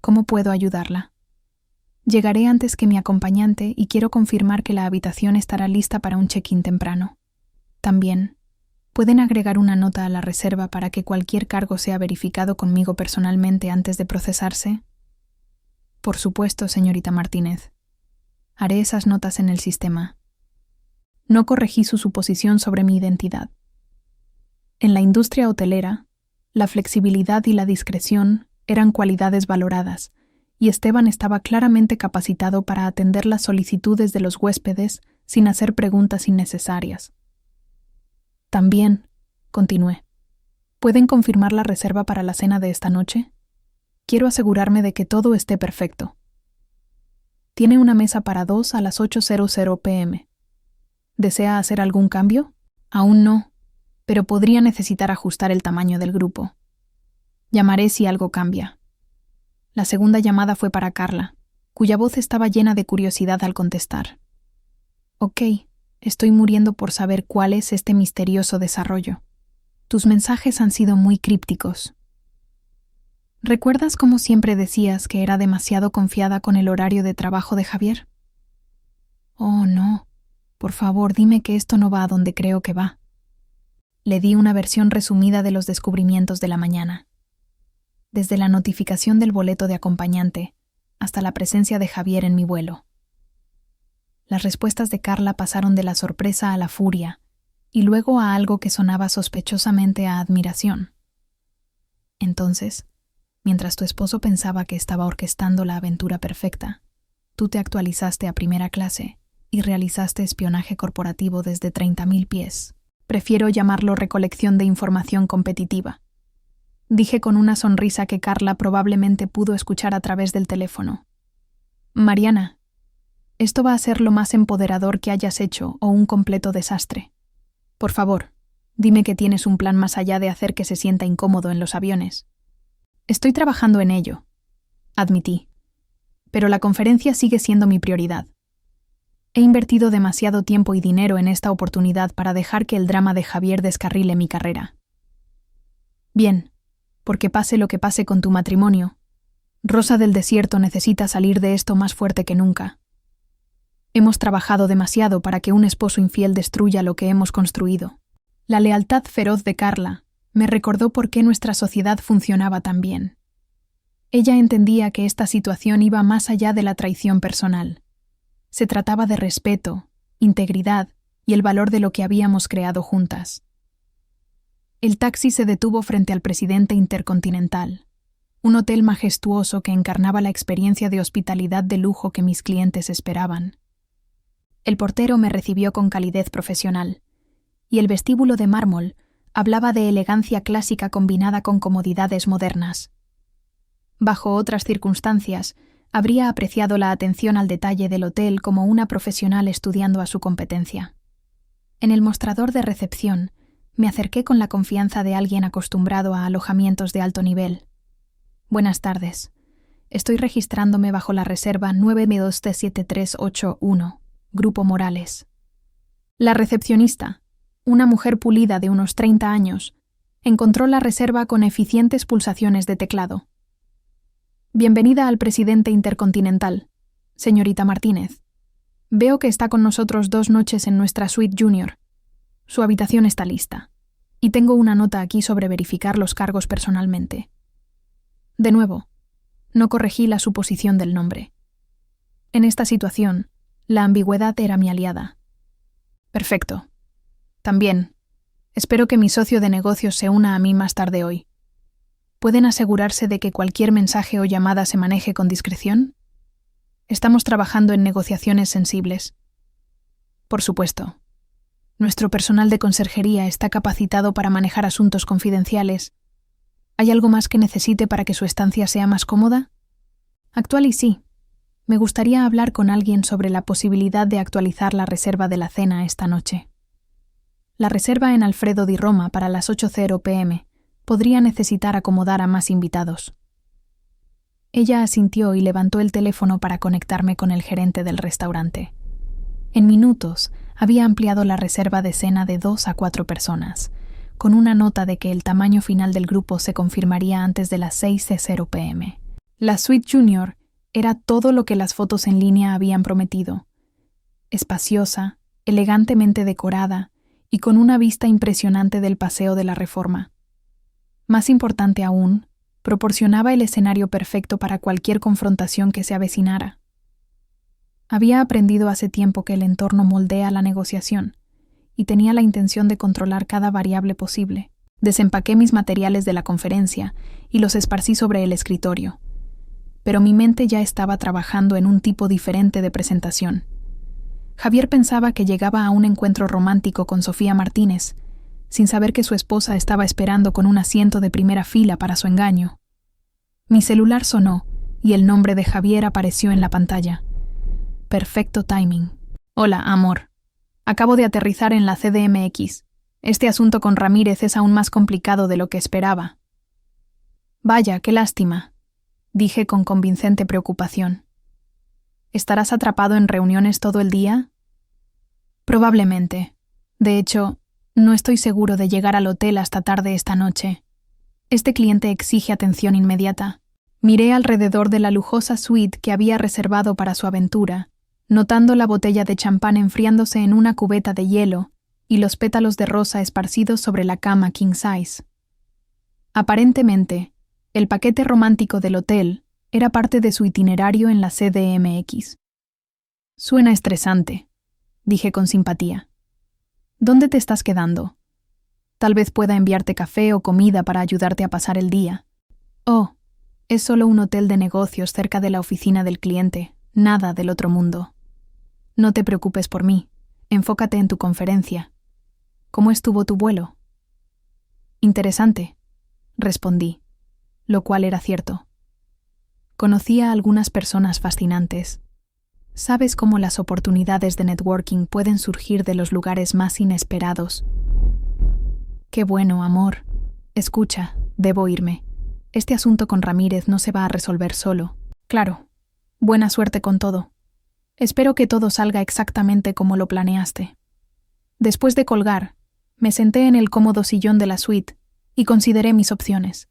¿Cómo puedo ayudarla? Llegaré antes que mi acompañante y quiero confirmar que la habitación estará lista para un check-in temprano. También, ¿pueden agregar una nota a la reserva para que cualquier cargo sea verificado conmigo personalmente antes de procesarse? Por supuesto, señorita Martínez. Haré esas notas en el sistema. No corregí su suposición sobre mi identidad. En la industria hotelera, la flexibilidad y la discreción eran cualidades valoradas, y Esteban estaba claramente capacitado para atender las solicitudes de los huéspedes sin hacer preguntas innecesarias. También, continué, ¿pueden confirmar la reserva para la cena de esta noche? Quiero asegurarme de que todo esté perfecto. Tiene una mesa para 2 a las 8:00 p.m. ¿Desea hacer algún cambio? Aún no, pero podría necesitar ajustar el tamaño del grupo. Llamaré si algo cambia. La segunda llamada fue para Carla, cuya voz estaba llena de curiosidad al contestar. Ok, estoy muriendo por saber cuál es este misterioso desarrollo. Tus mensajes han sido muy crípticos. ¿Recuerdas cómo siempre decías que era demasiado confiada con el horario de trabajo de Javier? Oh, no. Por favor, dime que esto no va a donde creo que va. Le di una versión resumida de los descubrimientos de la mañana. Desde la notificación del boleto de acompañante hasta la presencia de Javier en mi vuelo. Las respuestas de Carla pasaron de la sorpresa a la furia y luego a algo que sonaba sospechosamente a admiración. Entonces, mientras tu esposo pensaba que estaba orquestando la aventura perfecta, tú te actualizaste a primera clase y realizaste espionaje corporativo desde 30.000 pies. Prefiero llamarlo recolección de información competitiva. Dije con una sonrisa que Carla probablemente pudo escuchar a través del teléfono. Mariana, esto va a ser lo más empoderador que hayas hecho o un completo desastre. Por favor, dime que tienes un plan más allá de hacer que se sienta incómodo en los aviones. Estoy trabajando en ello, admití, pero la conferencia sigue siendo mi prioridad. He invertido demasiado tiempo y dinero en esta oportunidad para dejar que el drama de Javier descarrile mi carrera. Bien, porque pase lo que pase con tu matrimonio, Rosa del Desierto necesita salir de esto más fuerte que nunca. Hemos trabajado demasiado para que un esposo infiel destruya lo que hemos construido. La lealtad feroz de Carla me recordó por qué nuestra sociedad funcionaba tan bien. Ella entendía que esta situación iba más allá de la traición personal. Se trataba de respeto, integridad y el valor de lo que habíamos creado juntas. El taxi se detuvo frente al Presidente Intercontinental, un hotel majestuoso que encarnaba la experiencia de hospitalidad de lujo que mis clientes esperaban. El portero me recibió con calidez profesional, y el vestíbulo de mármol hablaba de elegancia clásica combinada con comodidades modernas. Bajo otras circunstancias, habría apreciado la atención al detalle del hotel como una profesional estudiando a su competencia. En el mostrador de recepción, me acerqué con la confianza de alguien acostumbrado a alojamientos de alto nivel. Buenas tardes. Estoy registrándome bajo la reserva 9B2T7381, Grupo Morales. La recepcionista, una mujer pulida de unos 30 años, encontró la reserva con eficientes pulsaciones de teclado. Bienvenida al Presidente Intercontinental, señorita Martínez. Veo que está con nosotros 2 noches en nuestra suite junior. Su habitación está lista, y tengo una nota aquí sobre verificar los cargos personalmente. De nuevo, no corregí la suposición del nombre. En esta situación, la ambigüedad era mi aliada. Perfecto. También, espero que mi socio de negocios se una a mí más tarde hoy. ¿Pueden asegurarse de que cualquier mensaje o llamada se maneje con discreción? Estamos trabajando en negociaciones sensibles. Por supuesto. Nuestro personal de conserjería está capacitado para manejar asuntos confidenciales. ¿Hay algo más que necesite para que su estancia sea más cómoda? Actual y sí. Me gustaría hablar con alguien sobre la posibilidad de actualizar la reserva de la cena esta noche. La reserva en Alfredo di Roma para las 8:00 p.m. podría necesitar acomodar a más invitados. Ella asintió y levantó el teléfono para conectarme con el gerente del restaurante. En minutos, había ampliado la reserva de cena de 2 a 4 personas, con una nota de que el tamaño final del grupo se confirmaría antes de las 6:00 p.m. La suite junior era todo lo que las fotos en línea habían prometido. Espaciosa, elegantemente decorada y con una vista impresionante del Paseo de la Reforma. Más importante aún, proporcionaba el escenario perfecto para cualquier confrontación que se avecinara. Había aprendido hace tiempo que el entorno moldea la negociación, y tenía la intención de controlar cada variable posible. Desempaqué mis materiales de la conferencia y los esparcí sobre el escritorio. Pero mi mente ya estaba trabajando en un tipo diferente de presentación. Javier pensaba que llegaba a un encuentro romántico con Sofía Martínez, sin saber que su esposa estaba esperando con un asiento de primera fila para su engaño. Mi celular sonó y el nombre de Javier apareció en la pantalla. Perfecto timing. Hola, amor. Acabo de aterrizar en la CDMX. Este asunto con Ramírez es aún más complicado de lo que esperaba. Vaya, qué lástima, dije con convincente preocupación. ¿Estarás atrapado en reuniones todo el día? Probablemente. De hecho, No estoy seguro de llegar al hotel hasta tarde esta noche. Este cliente exige atención inmediata. Miré alrededor de la lujosa suite que había reservado para su aventura, notando la botella de champán enfriándose en una cubeta de hielo y los pétalos de rosa esparcidos sobre la cama king size. Aparentemente, el paquete romántico del hotel era parte de su itinerario en la CDMX. Suena estresante, dije con simpatía. ¿Dónde te estás quedando? Tal vez pueda enviarte café o comida para ayudarte a pasar el día. Oh, es solo un hotel de negocios cerca de la oficina del cliente, nada del otro mundo. No te preocupes por mí, enfócate en tu conferencia. ¿Cómo estuvo tu vuelo? Interesante, respondí, lo cual era cierto. Conocía a algunas personas fascinantes. Sabes cómo las oportunidades de networking pueden surgir de los lugares más inesperados. Qué bueno, amor. Escucha, debo irme. Este asunto con Ramírez no se va a resolver solo. Claro. Buena suerte con todo. Espero que todo salga exactamente como lo planeaste. Después de colgar, me senté en el cómodo sillón de la suite y consideré mis opciones.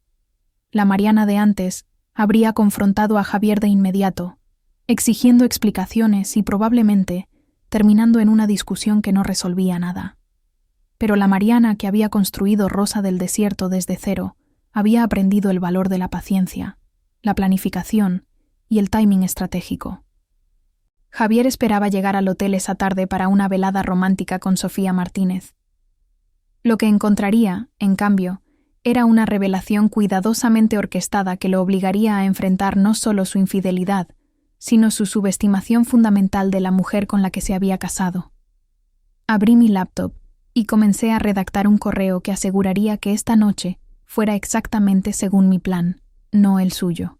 La Mariana de antes habría confrontado a Javier de inmediato, exigiendo explicaciones y probablemente terminando en una discusión que no resolvía nada. Pero la Mariana que había construido Rosa del Desierto desde cero había aprendido el valor de la paciencia, la planificación y el timing estratégico. Javier esperaba llegar al hotel esa tarde para una velada romántica con Sofía Martínez. Lo que encontraría, en cambio, era una revelación cuidadosamente orquestada que lo obligaría a enfrentar no solo su infidelidad, sino su subestimación fundamental de la mujer con la que se había casado. Abrí mi laptop y comencé a redactar un correo que aseguraría que esta noche fuera exactamente según mi plan, no el suyo.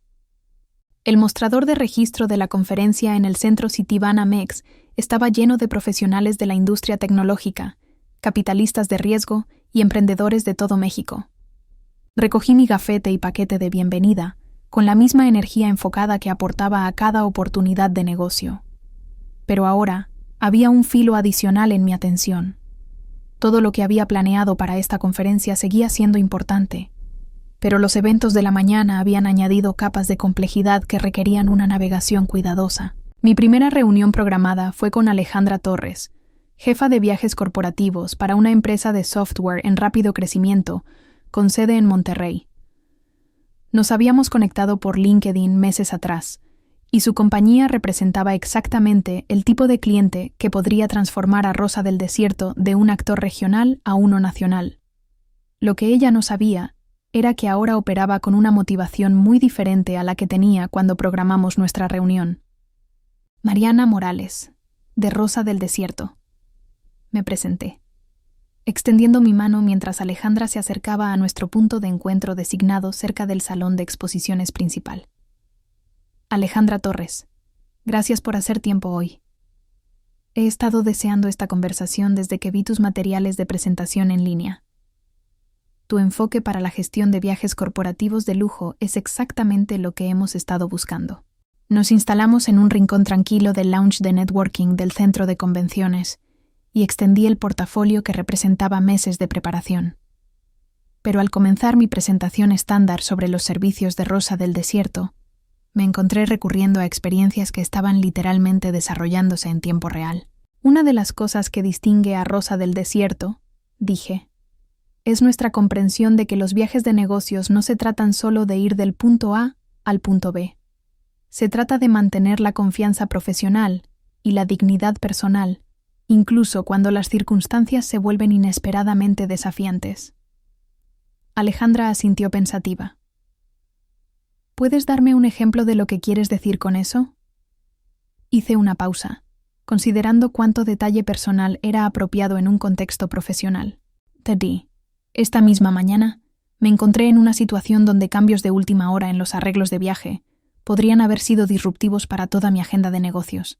El mostrador de registro de la conferencia en el centro Citibanamex estaba lleno de profesionales de la industria tecnológica, capitalistas de riesgo y emprendedores de todo México. Recogí mi gafete y paquete de bienvenida, con la misma energía enfocada que aportaba a cada oportunidad de negocio. Pero ahora había un filo adicional en mi atención. Todo lo que había planeado para esta conferencia seguía siendo importante, pero los eventos de la mañana habían añadido capas de complejidad que requerían una navegación cuidadosa. Mi primera reunión programada fue con Alejandra Torres, jefa de viajes corporativos para una empresa de software en rápido crecimiento, con sede en Monterrey. Nos habíamos conectado por LinkedIn meses atrás, y su compañía representaba exactamente el tipo de cliente que podría transformar a Rosa del Desierto de un actor regional a uno nacional. Lo que ella no sabía era que ahora operaba con una motivación muy diferente a la que tenía cuando programamos nuestra reunión. Mariana Morales, de Rosa del Desierto. Me presenté, extendiendo mi mano mientras Alejandra se acercaba a nuestro punto de encuentro designado cerca del salón de exposiciones principal. Alejandra Torres, gracias por hacer tiempo hoy. He estado deseando esta conversación desde que vi tus materiales de presentación en línea. Tu enfoque para la gestión de viajes corporativos de lujo es exactamente lo que hemos estado buscando. Nos instalamos en un rincón tranquilo del lounge de networking del centro de convenciones y extendí el portafolio que representaba meses de preparación. Pero al comenzar mi presentación estándar sobre los servicios de Rosa del Desierto, me encontré recurriendo a experiencias que estaban literalmente desarrollándose en tiempo real. Una de las cosas que distingue a Rosa del Desierto, dije, es nuestra comprensión de que los viajes de negocios no se tratan solo de ir del punto A al punto B. Se trata de mantener la confianza profesional y la dignidad personal, incluso cuando las circunstancias se vuelven inesperadamente desafiantes. Alejandra asintió pensativa. ¿Puedes darme un ejemplo de lo que quieres decir con eso? Hice una pausa, considerando cuánto detalle personal era apropiado en un contexto profesional. Te di. Esta misma mañana, me encontré en una situación donde cambios de última hora en los arreglos de viaje podrían haber sido disruptivos para toda mi agenda de negocios.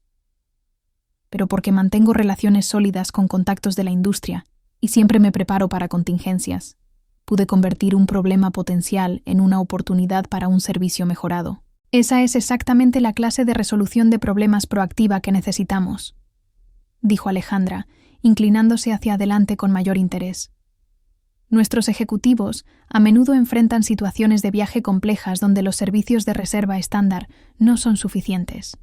Pero porque mantengo relaciones sólidas con contactos de la industria y siempre me preparo para contingencias, pude convertir un problema potencial en una oportunidad para un servicio mejorado. Esa es exactamente la clase de resolución de problemas proactiva que necesitamos, dijo Alejandra, inclinándose hacia adelante con mayor interés. Nuestros ejecutivos a menudo enfrentan situaciones de viaje complejas donde los servicios de reserva estándar no son suficientes.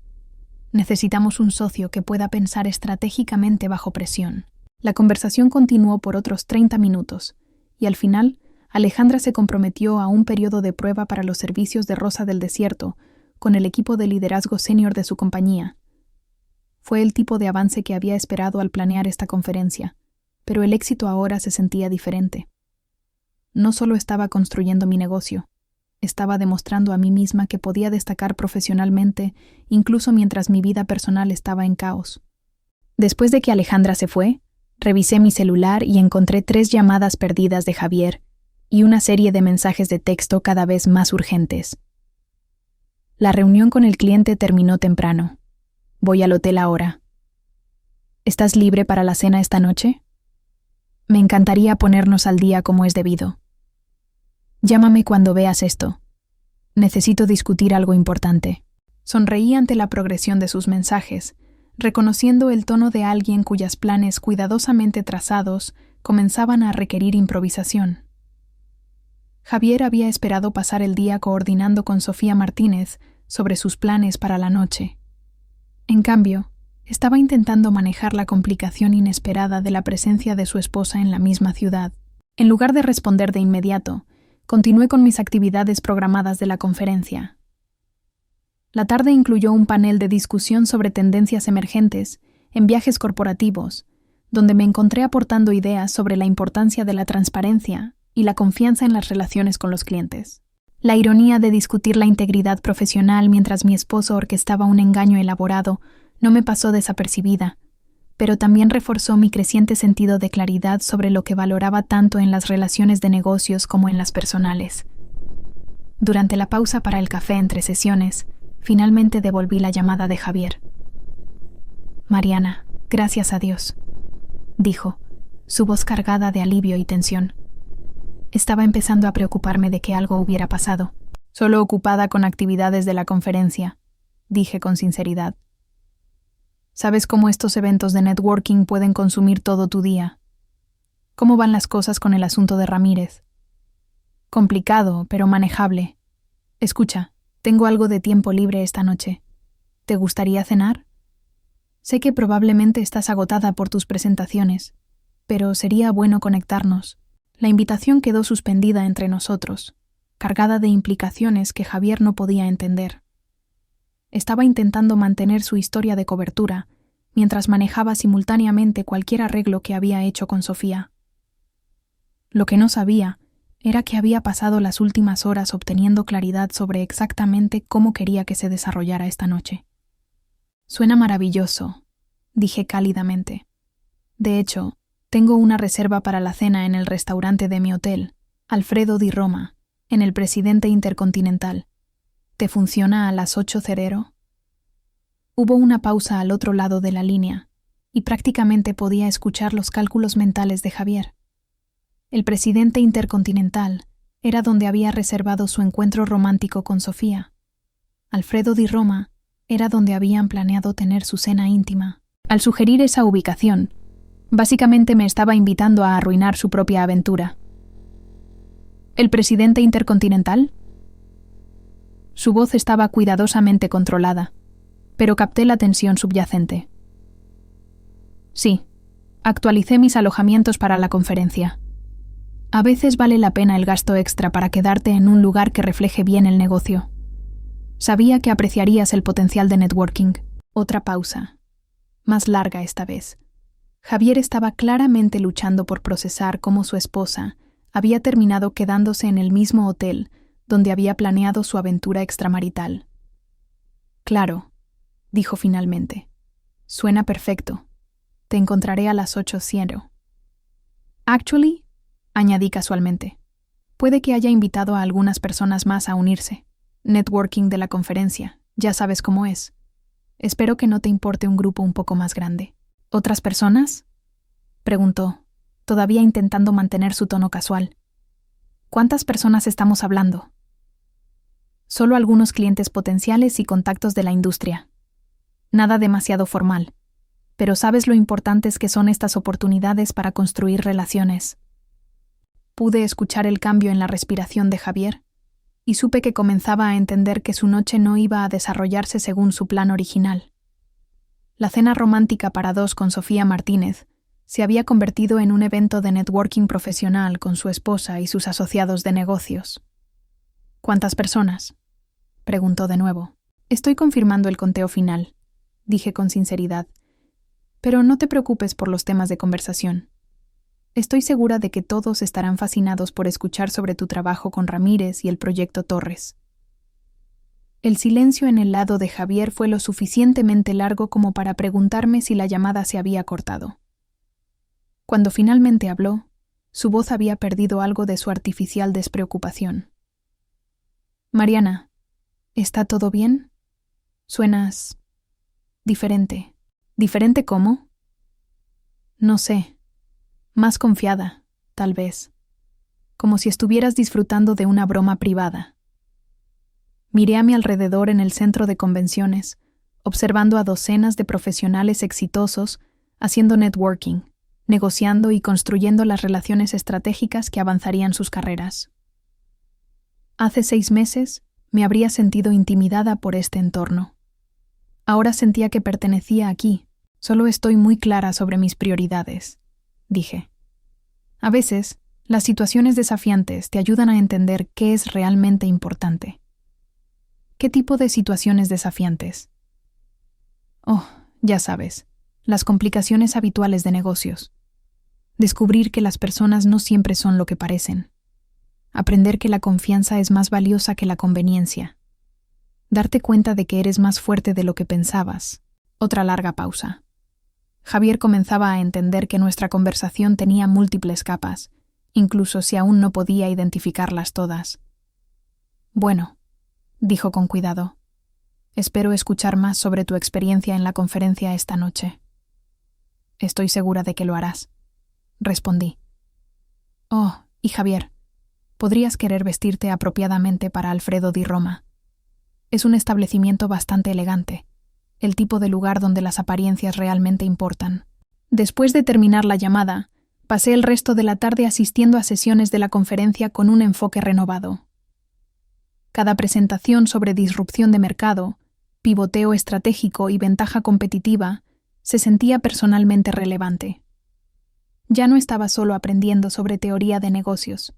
Necesitamos un socio que pueda pensar estratégicamente bajo presión. La conversación continuó por otros 30 minutos, y al final, Alejandra se comprometió a un periodo de prueba para los servicios de Rosa del Desierto con el equipo de liderazgo senior de su compañía. Fue el tipo de avance que había esperado al planear esta conferencia, pero el éxito ahora se sentía diferente. No solo estaba construyendo mi negocio, estaba demostrando a mí misma que podía destacar profesionalmente incluso mientras mi vida personal estaba en caos. Después de que Alejandra se fue, revisé mi celular y encontré 3 llamadas perdidas de Javier y una serie de mensajes de texto cada vez más urgentes. La reunión con el cliente terminó temprano. Voy al hotel ahora. ¿Estás libre para la cena esta noche? Me encantaría ponernos al día como es debido. Llámame cuando veas esto. Necesito discutir algo importante. Sonreí ante la progresión de sus mensajes, reconociendo el tono de alguien cuyos planes cuidadosamente trazados comenzaban a requerir improvisación. Javier había esperado pasar el día coordinando con Sofía Martínez sobre sus planes para la noche. En cambio, estaba intentando manejar la complicación inesperada de la presencia de su esposa en la misma ciudad. En lugar de responder de inmediato, continué con mis actividades programadas de la conferencia. La tarde incluyó un panel de discusión sobre tendencias emergentes en viajes corporativos, donde me encontré aportando ideas sobre la importancia de la transparencia y la confianza en las relaciones con los clientes. La ironía de discutir la integridad profesional mientras mi esposo orquestaba un engaño elaborado no me pasó desapercibida, pero también reforzó mi creciente sentido de claridad sobre lo que valoraba tanto en las relaciones de negocios como en las personales. Durante la pausa para el café entre sesiones, finalmente devolví la llamada de Javier. «Mariana, gracias a Dios», dijo, su voz cargada de alivio y tensión. Estaba empezando a preocuparme de que algo hubiera pasado. «Solo ocupada con actividades de la conferencia», dije con sinceridad. «Sabes cómo estos eventos de networking pueden consumir todo tu día. ¿Cómo van las cosas con el asunto de Ramírez?» «Complicado, pero manejable. Escucha, tengo algo de tiempo libre esta noche. ¿Te gustaría cenar? Sé que probablemente estás agotada por tus presentaciones, pero sería bueno conectarnos». La invitación quedó suspendida entre nosotros, cargada de implicaciones que Javier no podía entender. Estaba intentando mantener su historia de cobertura, mientras manejaba simultáneamente cualquier arreglo que había hecho con Sofía. Lo que no sabía era que había pasado las últimas horas obteniendo claridad sobre exactamente cómo quería que se desarrollara esta noche. «Suena maravilloso», dije cálidamente. «De hecho, tengo una reserva para la cena en el restaurante de mi hotel, Alfredo di Roma, en el Presidente Intercontinental. ¿Te funciona a las 8:00? Hubo una pausa al otro lado de la línea, y prácticamente podía escuchar los cálculos mentales de Javier. El Presidente Intercontinental era donde había reservado su encuentro romántico con Sofía. Alfredo di Roma era donde habían planeado tener su cena íntima. Al sugerir esa ubicación, básicamente me estaba invitando a arruinar su propia aventura. ¿El Presidente Intercontinental? Su voz estaba cuidadosamente controlada, pero capté la tensión subyacente. Sí, actualicé mis alojamientos para la conferencia. A veces vale la pena el gasto extra para quedarte en un lugar que refleje bien el negocio. Sabía que apreciarías el potencial de networking. Otra pausa, más larga esta vez. Javier estaba claramente luchando por procesar cómo su esposa había terminado quedándose en el mismo hotel donde había planeado su aventura extramarital. «Claro», dijo finalmente. «Suena perfecto. Te encontraré a las 8:00. Actually», añadí casualmente, «puede que haya invitado a algunas personas más a unirse. Networking de la conferencia, ya sabes cómo es. Espero que no te importe un grupo un poco más grande». «¿Otras personas?», preguntó, todavía intentando mantener su tono casual. «¿Cuántas personas estamos hablando?» «Solo algunos clientes potenciales y contactos de la industria. Nada demasiado formal. pero sabes lo importantes que son estas oportunidades para construir relaciones. Pude escuchar el cambio en la respiración de Javier y supe que comenzaba a entender que su noche no iba a desarrollarse según su plan original. La cena romántica para dos con Sofía Martínez se había convertido en un evento de networking profesional con su esposa y sus asociados de negocios. ¿Cuántas personas?, preguntó de nuevo. Estoy confirmando el conteo final, dije con sinceridad, pero no te preocupes por los temas de conversación. Estoy segura de que todos estarán fascinados por escuchar sobre tu trabajo con Ramírez y el proyecto Torres. El silencio en el lado de Javier fue lo suficientemente largo como para preguntarme si la llamada se había cortado. Cuando finalmente habló, su voz había perdido algo de su artificial despreocupación. Mariana, ¿está todo bien? Suenas diferente. ¿Diferente cómo? No sé. Más confiada, tal vez. Como si estuvieras disfrutando de una broma privada. Miré a mi alrededor en el centro de convenciones, observando a docenas de profesionales exitosos haciendo networking, negociando y construyendo las relaciones estratégicas que avanzarían sus carreras. Hace 6 meses me habría sentido intimidada por este entorno. Ahora sentía que pertenecía aquí, solo estoy muy clara sobre mis prioridades, dije. A veces, las situaciones desafiantes te ayudan a entender qué es realmente importante. ¿Qué tipo de situaciones desafiantes? Oh, ya sabes, las complicaciones habituales de negocios. Descubrir que las personas no siempre son lo que parecen. Aprender que la confianza es más valiosa que la conveniencia. Darte cuenta de que eres más fuerte de lo que pensabas. Otra larga pausa. Javier comenzaba a entender que nuestra conversación tenía múltiples capas, incluso si aún no podía identificarlas todas. Bueno, dijo con cuidado, espero escuchar más sobre tu experiencia en la conferencia esta noche. Estoy segura de que lo harás, respondí. Oh, y Javier, podrías querer vestirte apropiadamente para Alfredo di Roma. Es un establecimiento bastante elegante, el tipo de lugar donde las apariencias realmente importan. Después de terminar la llamada, pasé el resto de la tarde asistiendo a sesiones de la conferencia con un enfoque renovado. Cada presentación sobre disrupción de mercado, pivoteo estratégico y ventaja competitiva se sentía personalmente relevante. Ya no estaba solo aprendiendo sobre teoría de negocios,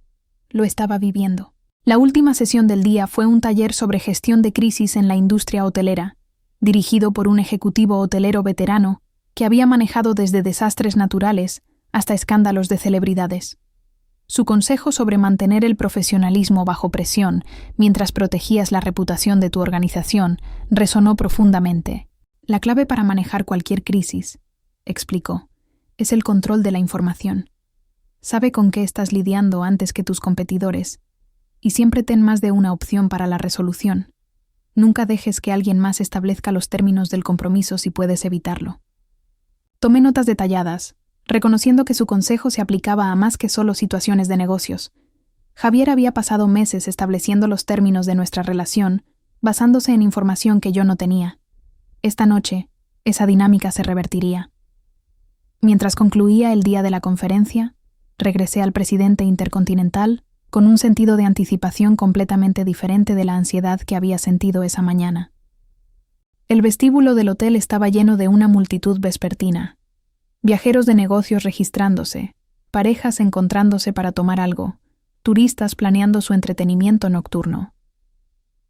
lo estaba viviendo. La última sesión del día fue un taller sobre gestión de crisis en la industria hotelera, dirigido por un ejecutivo hotelero veterano que había manejado desde desastres naturales hasta escándalos de celebridades. Su consejo sobre mantener el profesionalismo bajo presión mientras protegías la reputación de tu organización resonó profundamente. La clave para manejar cualquier crisis, explicó, es el control de la información. Sabe con qué estás lidiando antes que tus competidores y siempre ten más de una opción para la resolución. Nunca dejes que alguien más establezca los términos del compromiso si puedes evitarlo. Tomé notas detalladas, reconociendo que su consejo se aplicaba a más que solo situaciones de negocios. Javier había pasado meses estableciendo los términos de nuestra relación, basándose en información que yo no tenía. Esta noche, esa dinámica se revertiría. Mientras concluía el día de la conferencia, regresé al presidente intercontinental con un sentido de anticipación completamente diferente de la ansiedad que había sentido esa mañana. El vestíbulo del hotel estaba lleno de una multitud vespertina. Viajeros de negocios registrándose, parejas encontrándose para tomar algo, turistas planeando su entretenimiento nocturno.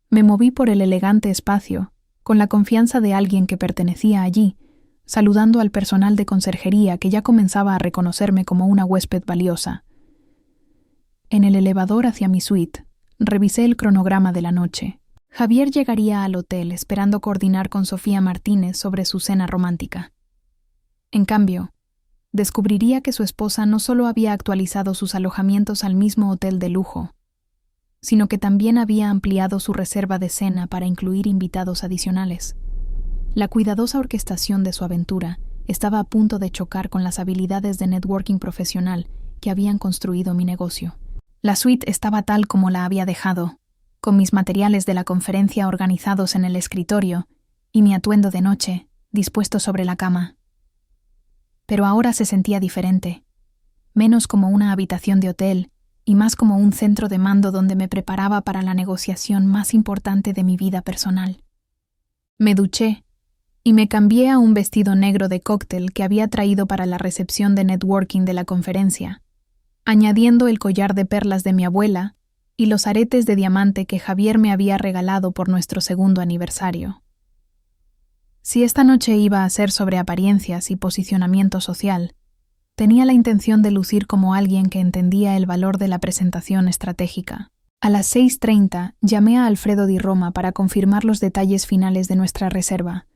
Me moví por el elegante espacio, con la confianza de alguien que pertenecía allí, saludando al personal de conserjería que ya comenzaba a reconocerme como una huésped valiosa. En el elevador hacia mi suite, revisé el cronograma de la noche. Javier llegaría al hotel esperando coordinar con Sofía Martínez sobre su cena romántica. En cambio, descubriría que su esposa no solo había actualizado sus alojamientos al mismo hotel de lujo, sino que también había ampliado su reserva de cena para incluir invitados adicionales. La cuidadosa orquestación de su aventura estaba a punto de chocar con las habilidades de networking profesional que habían construido mi negocio. La suite estaba tal como la había dejado, con mis materiales de la conferencia organizados en el escritorio y mi atuendo de noche dispuesto sobre la cama. Pero ahora se sentía diferente, menos como una habitación de hotel y más como un centro de mando donde me preparaba para la negociación más importante de mi vida personal. Me duché y me cambié a un vestido negro de cóctel que había traído para la recepción de networking de la conferencia, añadiendo el collar de perlas de mi abuela y los aretes de diamante que Javier me había regalado por nuestro segundo aniversario. Si esta noche iba a ser sobre apariencias y posicionamiento social, tenía la intención de lucir como alguien que entendía el valor de la presentación estratégica. A las 6:30 llamé a Alfredo Di Roma para confirmar los detalles finales de nuestra reserva.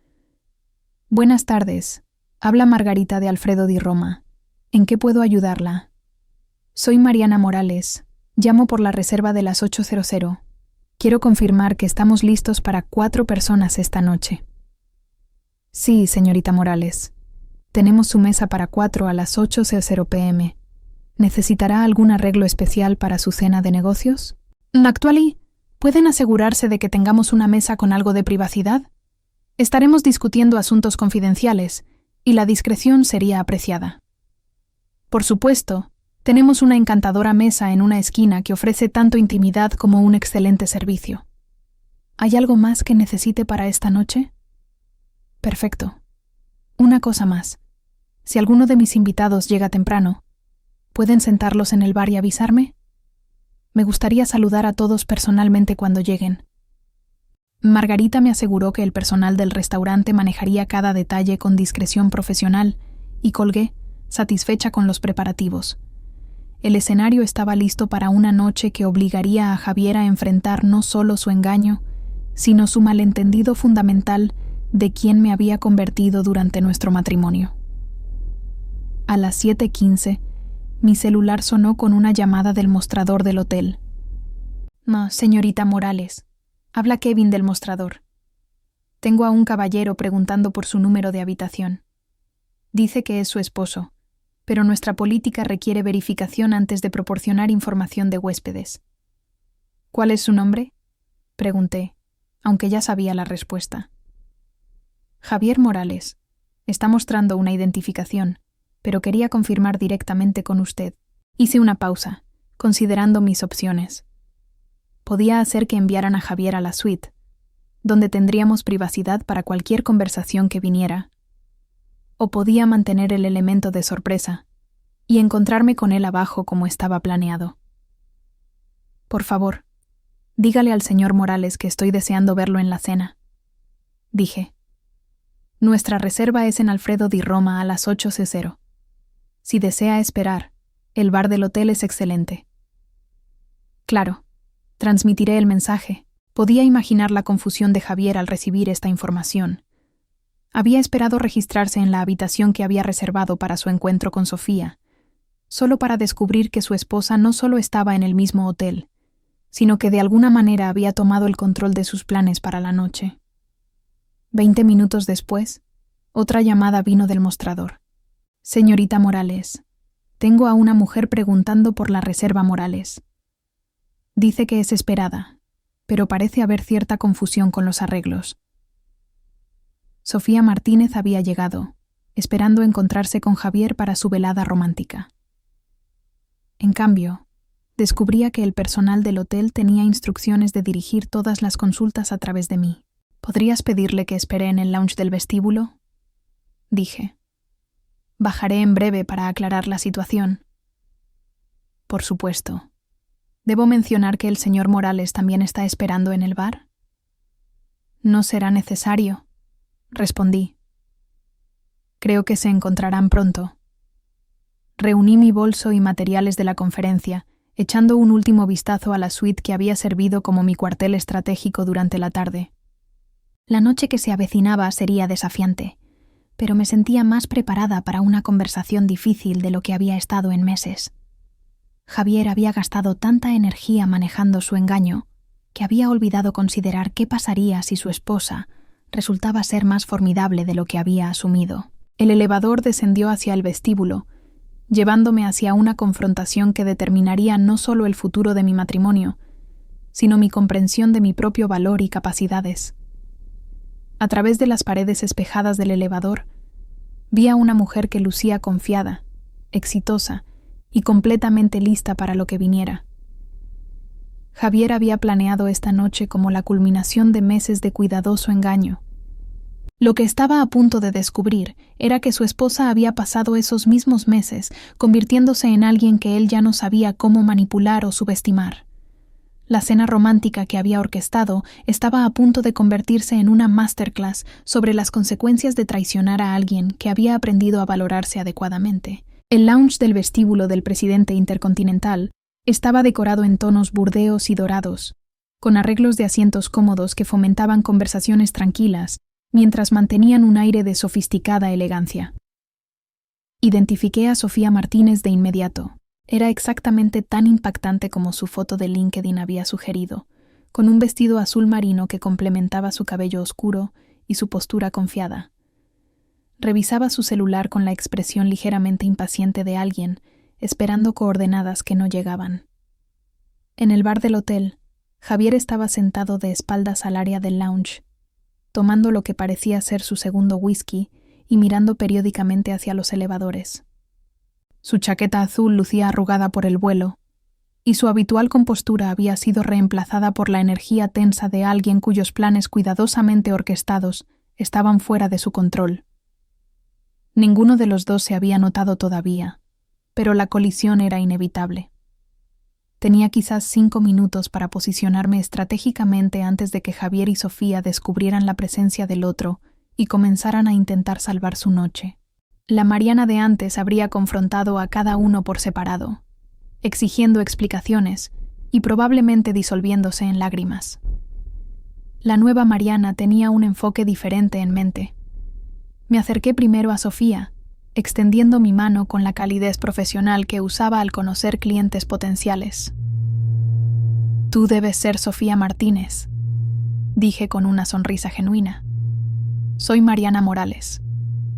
Buenas tardes. Habla Margarita de Alfredo Di Roma. ¿En qué puedo ayudarla? Soy Mariana Morales. Llamo por la reserva de las 8:00. Quiero confirmar que estamos listos para 4 personas esta noche. Sí, señorita Morales. Tenemos su mesa para 4 a las 8:00 p.m. ¿Necesitará algún arreglo especial para su cena de negocios? Actually, ¿pueden asegurarse de que tengamos una mesa con algo de privacidad? Estaremos discutiendo asuntos confidenciales y la discreción sería apreciada. Por supuesto, tenemos una encantadora mesa en una esquina que ofrece tanto intimidad como un excelente servicio. ¿Hay algo más que necesite para esta noche? Perfecto. Una cosa más. Si alguno de mis invitados llega temprano, ¿pueden sentarlos en el bar y avisarme? Me gustaría saludar a todos personalmente cuando lleguen. Margarita me aseguró que el personal del restaurante manejaría cada detalle con discreción profesional y colgué, satisfecha con los preparativos. El escenario estaba listo para una noche que obligaría a Javier a enfrentar no solo su engaño, sino su malentendido fundamental de quién me había convertido durante nuestro matrimonio. A las 7:15, mi celular sonó con una llamada del mostrador del hotel. No, señorita Morales. Habla Kevin del mostrador. Tengo a un caballero preguntando por su número de habitación. Dice que es su esposo, pero nuestra política requiere verificación antes de proporcionar información de huéspedes. ¿Cuál es su nombre? Pregunté, aunque ya sabía la respuesta. Javier Morales. Está mostrando una identificación, pero quería confirmar directamente con usted. Hice una pausa, considerando mis opciones. Podía hacer que enviaran a Javier a la suite, donde tendríamos privacidad para cualquier conversación que viniera. O podía mantener el elemento de sorpresa y encontrarme con él abajo como estaba planeado. Por favor, dígale al señor Morales que estoy deseando verlo en la cena, dije. Nuestra reserva es en Alfredo Di Roma a las 8:00. Si desea esperar, el bar del hotel es excelente. Claro, transmitiré el mensaje. Podía imaginar la confusión de Javier al recibir esta información. Había esperado registrarse en la habitación que había reservado para su encuentro con Sofía, solo para descubrir que su esposa no solo estaba en el mismo hotel, sino que de alguna manera había tomado el control de sus planes para la noche. 20 minutos después, otra llamada vino del mostrador. Señorita Morales, tengo a una mujer preguntando por la reserva Morales. Dice que es esperada, pero parece haber cierta confusión con los arreglos. Sofía Martínez había llegado, esperando encontrarse con Javier para su velada romántica. En cambio, descubría que el personal del hotel tenía instrucciones de dirigir todas las consultas a través de mí. ¿Podrías pedirle que espere en el lounge del vestíbulo? Dije. Bajaré en breve para aclarar la situación. Por supuesto. ¿Debo mencionar que el señor Morales también está esperando en el bar? No será necesario, respondí. Creo que se encontrarán pronto. Reuní mi bolso y materiales de la conferencia, echando un último vistazo a la suite que había servido como mi cuartel estratégico durante la tarde. La noche que se avecinaba sería desafiante, pero me sentía más preparada para una conversación difícil de lo que había estado en meses. Javier había gastado tanta energía manejando su engaño que había olvidado considerar qué pasaría si su esposa resultaba ser más formidable de lo que había asumido. El elevador descendió hacia el vestíbulo, llevándome hacia una confrontación que determinaría no solo el futuro de mi matrimonio, sino mi comprensión de mi propio valor y capacidades. A través de las paredes espejadas del elevador, Vi a una mujer que lucía confiada, exitosa y completamente lista para lo que viniera. Javier había planeado esta noche como la culminación de meses de cuidadoso engaño. Lo que estaba a punto de descubrir era que su esposa había pasado esos mismos meses convirtiéndose en alguien que él ya no sabía cómo manipular o subestimar. La cena romántica que había orquestado estaba a punto de convertirse en una masterclass sobre las consecuencias de traicionar a alguien que había aprendido a valorarse adecuadamente. El lounge del vestíbulo del presidente intercontinental estaba decorado en tonos burdeos y dorados, con arreglos de asientos cómodos que fomentaban conversaciones tranquilas mientras mantenían un aire de sofisticada elegancia. Identifiqué a Sofía Martínez de inmediato. Era exactamente tan impactante como su foto de LinkedIn había sugerido, con un vestido azul marino que complementaba su cabello oscuro y su postura confiada. Revisaba su celular con la expresión ligeramente impaciente de alguien, esperando coordenadas que no llegaban. En el bar del hotel, Javier estaba sentado de espaldas al área del lounge, tomando lo que parecía ser su segundo whisky y mirando periódicamente hacia los elevadores. Su chaqueta azul lucía arrugada por el vuelo, y su habitual compostura había sido reemplazada por la energía tensa de alguien cuyos planes cuidadosamente orquestados estaban fuera de su control. Ninguno de los dos se había notado todavía, pero la colisión era inevitable. Tenía quizás 5 minutos para posicionarme estratégicamente antes de que Javier y Sofía descubrieran la presencia del otro y comenzaran a intentar salvar su noche. La Mariana de antes habría confrontado a cada uno por separado, exigiendo explicaciones y probablemente disolviéndose en lágrimas. La nueva Mariana tenía un enfoque diferente en mente. Me acerqué primero a Sofía, extendiendo mi mano con la calidez profesional que usaba al conocer clientes potenciales. «Tú debes ser Sofía Martínez», dije con una sonrisa genuina. «Soy Mariana Morales.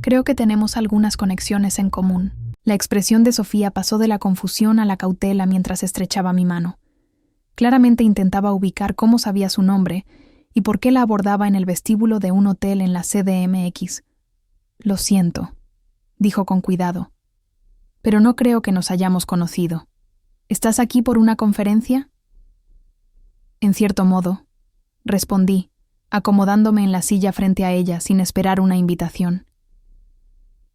Creo que tenemos algunas conexiones en común». La expresión de Sofía pasó de la confusión a la cautela mientras estrechaba mi mano. Claramente intentaba ubicar cómo sabía su nombre y por qué la abordaba en el vestíbulo de un hotel en la CDMX. «Lo siento», dijo con cuidado, «pero no creo que nos hayamos conocido. ¿Estás aquí por una conferencia?» «En cierto modo», respondí, acomodándome en la silla frente a ella sin esperar una invitación.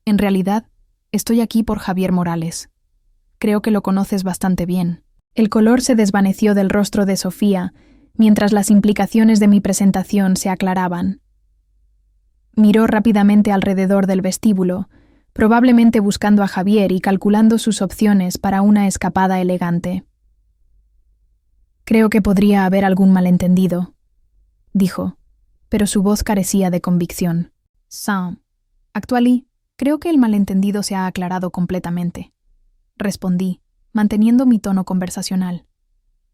«En realidad, estoy aquí por Javier Morales. Creo que lo conoces bastante bien». El color se desvaneció del rostro de Sofía mientras las implicaciones de mi presentación se aclaraban. Miró rápidamente alrededor del vestíbulo, probablemente buscando a Javier y calculando sus opciones para una escapada elegante. «Creo que podría haber algún malentendido», dijo, pero su voz carecía de convicción. «Sam, actually, creo que el malentendido se ha aclarado completamente», respondí, manteniendo mi tono conversacional.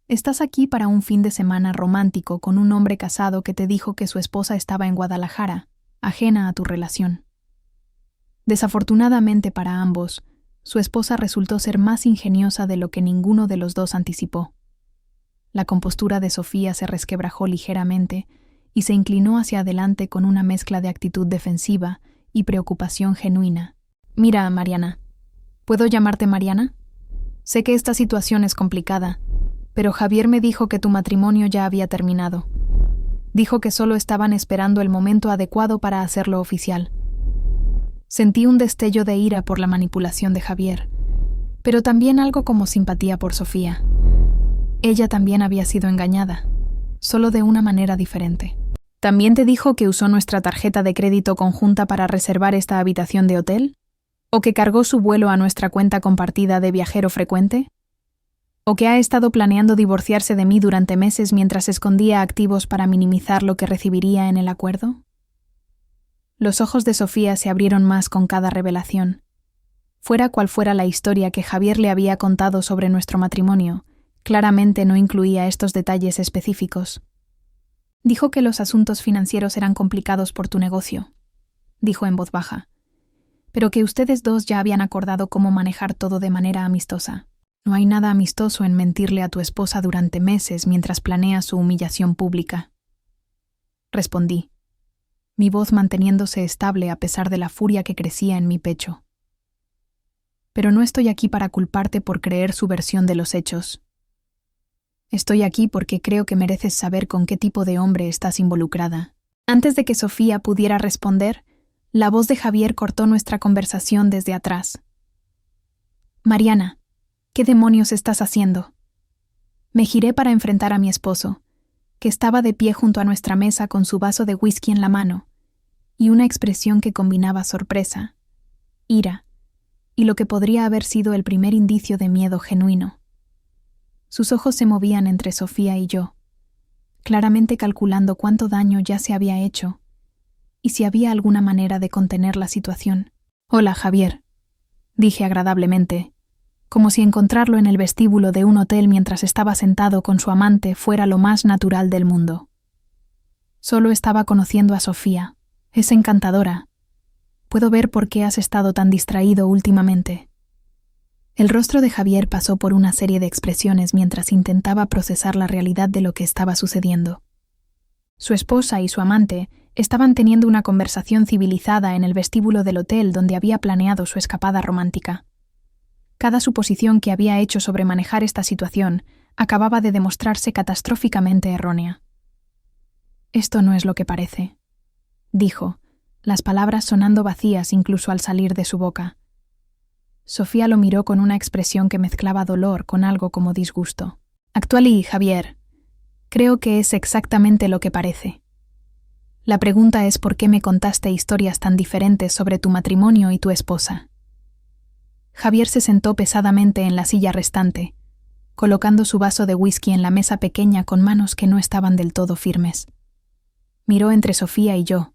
«Estás aquí para un fin de semana romántico con un hombre casado que te dijo que su esposa estaba en Guadalajara, ajena a tu relación. Desafortunadamente para ambos, su esposa resultó ser más ingeniosa de lo que ninguno de los dos anticipó. La compostura de Sofía se resquebrajó ligeramente y se inclinó hacia adelante con una mezcla de actitud defensiva y preocupación genuina. «Mira, Mariana, ¿puedo llamarte Mariana? Sé que esta situación es complicada, pero Javier me dijo que tu matrimonio ya había terminado. Dijo que solo estaban esperando el momento adecuado para hacerlo oficial». Sentí un destello de ira por la manipulación de Javier, pero también algo como simpatía por Sofía. Ella también había sido engañada, solo de una manera diferente. ¿También te dijo que usó nuestra tarjeta de crédito conjunta para reservar esta habitación de hotel? ¿O que cargó su vuelo a nuestra cuenta compartida de viajero frecuente? ¿O que ha estado planeando divorciarse de mí durante meses mientras escondía activos para minimizar lo que recibiría en el acuerdo? Los ojos de Sofía se abrieron más con cada revelación. Fuera cual fuera la historia que Javier le había contado sobre nuestro matrimonio, claramente no incluía estos detalles específicos. «Dijo que los asuntos financieros eran complicados por tu negocio», dijo en voz baja, «pero que ustedes dos ya habían acordado cómo manejar todo de manera amistosa. No hay nada amistoso en mentirle a tu esposa durante meses mientras planea su humillación pública», respondí. mi voz manteniéndose estable a pesar de la furia que crecía en mi pecho. Pero no estoy aquí para culparte por creer su versión de los hechos. Estoy aquí porque creo que mereces saber con qué tipo de hombre estás involucrada. Antes de que Sofía pudiera responder, la voz de Javier cortó nuestra conversación desde atrás. Mariana, ¿qué demonios estás haciendo? Me giré para enfrentar a mi esposo, que estaba de pie junto a nuestra mesa con su vaso de whisky en la mano, y una expresión que combinaba sorpresa, ira, y lo que podría haber sido el primer indicio de miedo genuino. Sus ojos se movían entre Sofía y yo, claramente calculando cuánto daño ya se había hecho, y si había alguna manera de contener la situación. «Hola, Javier», dije agradablemente, como si encontrarlo en el vestíbulo de un hotel mientras estaba sentado con su amante fuera lo más natural del mundo. Solo estaba conociendo a Sofía. Es encantadora. Puedo ver por qué has estado tan distraído últimamente. El rostro de Javier pasó por una serie de expresiones mientras intentaba procesar la realidad de lo que estaba sucediendo. Su esposa y su amante estaban teniendo una conversación civilizada en el vestíbulo del hotel donde había planeado su escapada romántica. Cada suposición que había hecho sobre manejar esta situación acababa de demostrarse catastróficamente errónea. «Esto no es lo que parece», dijo, las palabras sonando vacías incluso al salir de su boca. Sofía lo miró con una expresión que mezclaba dolor con algo como disgusto. «Actually, Javier, creo que es exactamente lo que parece. La pregunta es por qué me contaste historias tan diferentes sobre tu matrimonio y tu esposa». Javier se sentó pesadamente en la silla restante, colocando su vaso de whisky en la mesa pequeña con manos que no estaban del todo firmes. Miró entre Sofía y yo,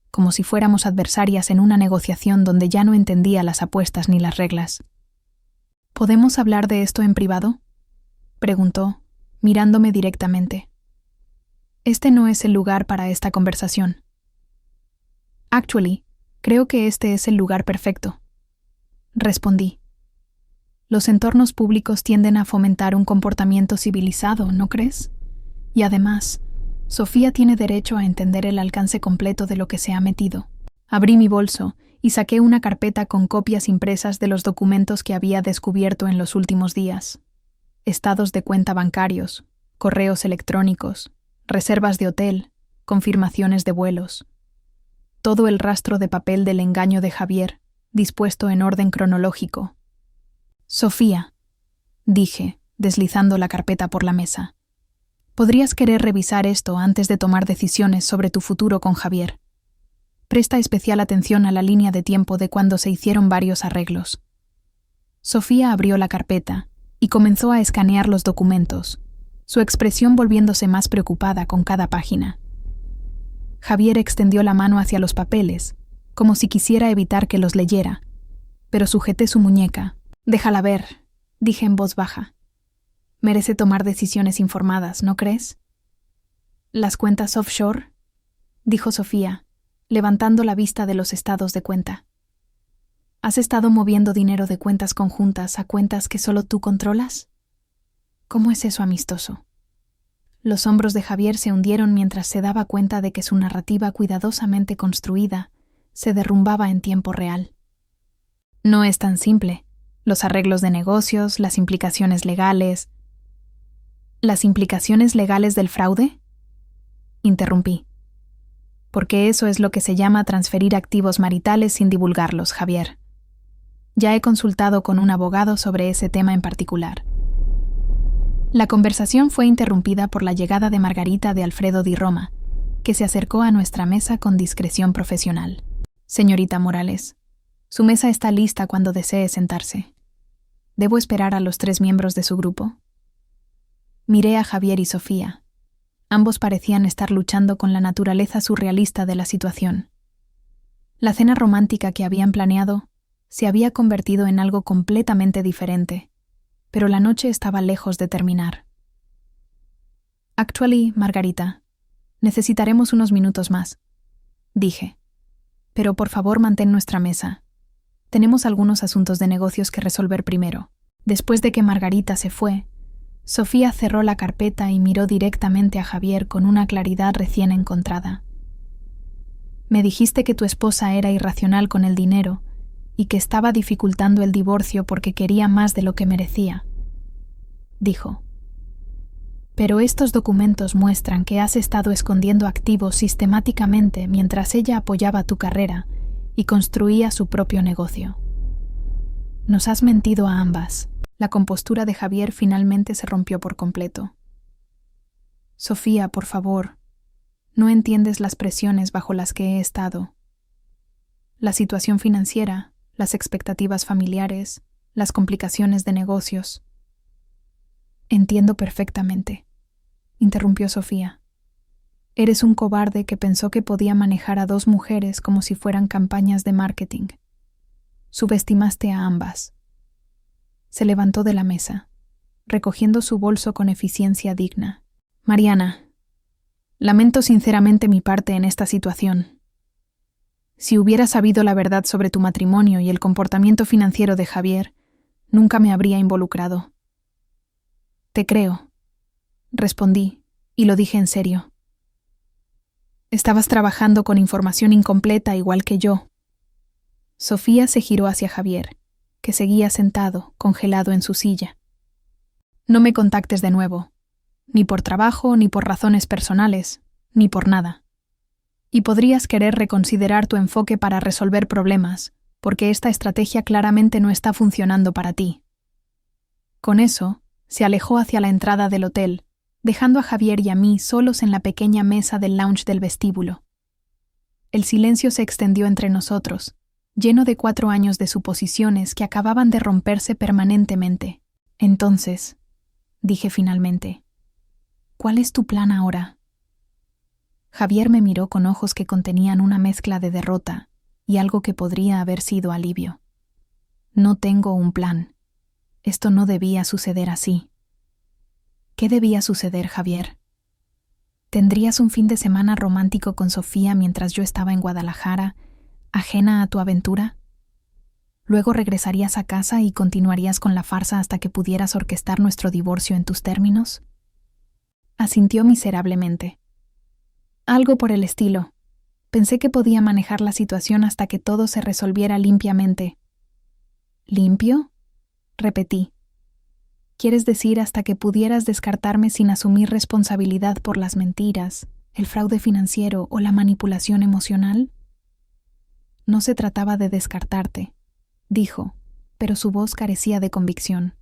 como si fuéramos adversarias en una negociación donde ya no entendía las apuestas ni las reglas. «¿Podemos hablar de esto en privado?», preguntó, mirándome directamente. «Este no es el lugar para esta conversación». «Actually, creo que este es el lugar perfecto», respondí. «Los entornos públicos tienden a fomentar un comportamiento civilizado, ¿no crees? Y además, Sofía tiene derecho a entender el alcance completo de lo que se ha metido». Abrí mi bolso y saqué una carpeta con copias impresas de los documentos que había descubierto en los últimos días. Estados de cuenta bancarios, correos electrónicos, reservas de hotel, confirmaciones de vuelos. Todo el rastro de papel del engaño de Javier, dispuesto en orden cronológico. «Sofía», dije, deslizando la carpeta por la mesa, «podrías querer revisar esto antes de tomar decisiones sobre tu futuro con Javier. Presta especial atención a la línea de tiempo de cuando se hicieron varios arreglos». Sofía abrió la carpeta y comenzó a escanear los documentos, su expresión volviéndose más preocupada con cada página. Javier extendió la mano hacia los papeles, como si quisiera evitar que los leyera, pero sujeté su muñeca. «Déjala ver», dije en voz baja. «Merece tomar decisiones informadas, ¿no crees?» «¿Las cuentas offshore?», dijo Sofía, levantando la vista de los estados de cuenta. «¿Has estado moviendo dinero de cuentas conjuntas a cuentas que solo tú controlas? ¿Cómo es eso amistoso?». Los hombros de Javier se hundieron mientras se daba cuenta de que su narrativa cuidadosamente construida se derrumbaba en tiempo real. «No es tan simple. Los arreglos de negocios, las implicaciones legales». «¿Las implicaciones legales del fraude?», interrumpí. «Porque eso es lo que se llama transferir activos maritales sin divulgarlos, Javier. Ya he consultado con un abogado sobre ese tema en particular». La conversación fue interrumpida por la llegada de Margarita de Alfredo di Roma, que se acercó a nuestra mesa con discreción profesional. «Señorita Morales, su mesa está lista cuando desee sentarse. ¿Debo esperar a los 3 miembros de su grupo?». Miré a Javier y Sofía. Ambos parecían estar luchando con la naturaleza surrealista de la situación. La cena romántica que habían planeado se había convertido en algo completamente diferente, pero la noche estaba lejos de terminar. «Actually, Margarita, necesitaremos unos minutos más», dije. «Pero por favor mantén nuestra mesa. Tenemos algunos asuntos de negocios que resolver primero». Después de que Margarita se fue, Sofía cerró la carpeta y miró directamente a Javier con una claridad recién encontrada. Me dijiste que tu esposa era irracional con el dinero y que estaba dificultando el divorcio porque quería más de lo que merecía, dijo. Pero estos documentos muestran que has estado escondiendo activos sistemáticamente mientras ella apoyaba tu carrera y construía su propio negocio. Nos has mentido a ambas. La compostura de Javier finalmente se rompió por completo. Sofía, por favor, no entiendes las presiones bajo las que he estado. La situación financiera, las expectativas familiares, las complicaciones de negocios. Entiendo perfectamente, interrumpió Sofía. Eres un cobarde que pensó que podía manejar a dos mujeres como si fueran campañas de marketing. Subestimaste a ambas. Se levantó de la mesa, recogiendo su bolso con eficiencia digna. Mariana, lamento sinceramente mi parte en esta situación. Si hubiera sabido la verdad sobre tu matrimonio y el comportamiento financiero de Javier, nunca me habría involucrado. Te creo, respondí, y lo dije en serio. Estabas trabajando con información incompleta igual que yo. Sofía se giró hacia Javier, que seguía sentado, congelado en su silla. No me contactes de nuevo, ni por trabajo, ni por razones personales, ni por nada. Y podrías querer reconsiderar tu enfoque para resolver problemas, porque esta estrategia claramente no está funcionando para ti. Con eso, se alejó hacia la entrada del hotel, dejando a Javier y a mí solos en la pequeña mesa del lounge del vestíbulo. El silencio se extendió entre nosotros, lleno de 4 años de suposiciones que acababan de romperse permanentemente. Entonces, dije finalmente, ¿cuál es tu plan ahora? Javier me miró con ojos que contenían una mezcla de derrota y algo que podría haber sido alivio. No tengo un plan. Esto no debía suceder así. ¿Qué debía suceder, Javier? ¿Tendrías un fin de semana romántico con Sofía mientras yo estaba en Guadalajara, ajena a tu aventura? ¿Luego regresarías a casa y continuarías con la farsa hasta que pudieras orquestar nuestro divorcio en tus términos? Asintió miserablemente. Algo por el estilo. Pensé que podía manejar la situación hasta que todo se resolviera limpiamente. ¿Limpio? Repetí. ¿Quieres decir hasta que pudieras descartarme sin asumir responsabilidad por las mentiras, el fraude financiero o la manipulación emocional? No se trataba de descartarte, dijo, pero su voz carecía de convicción.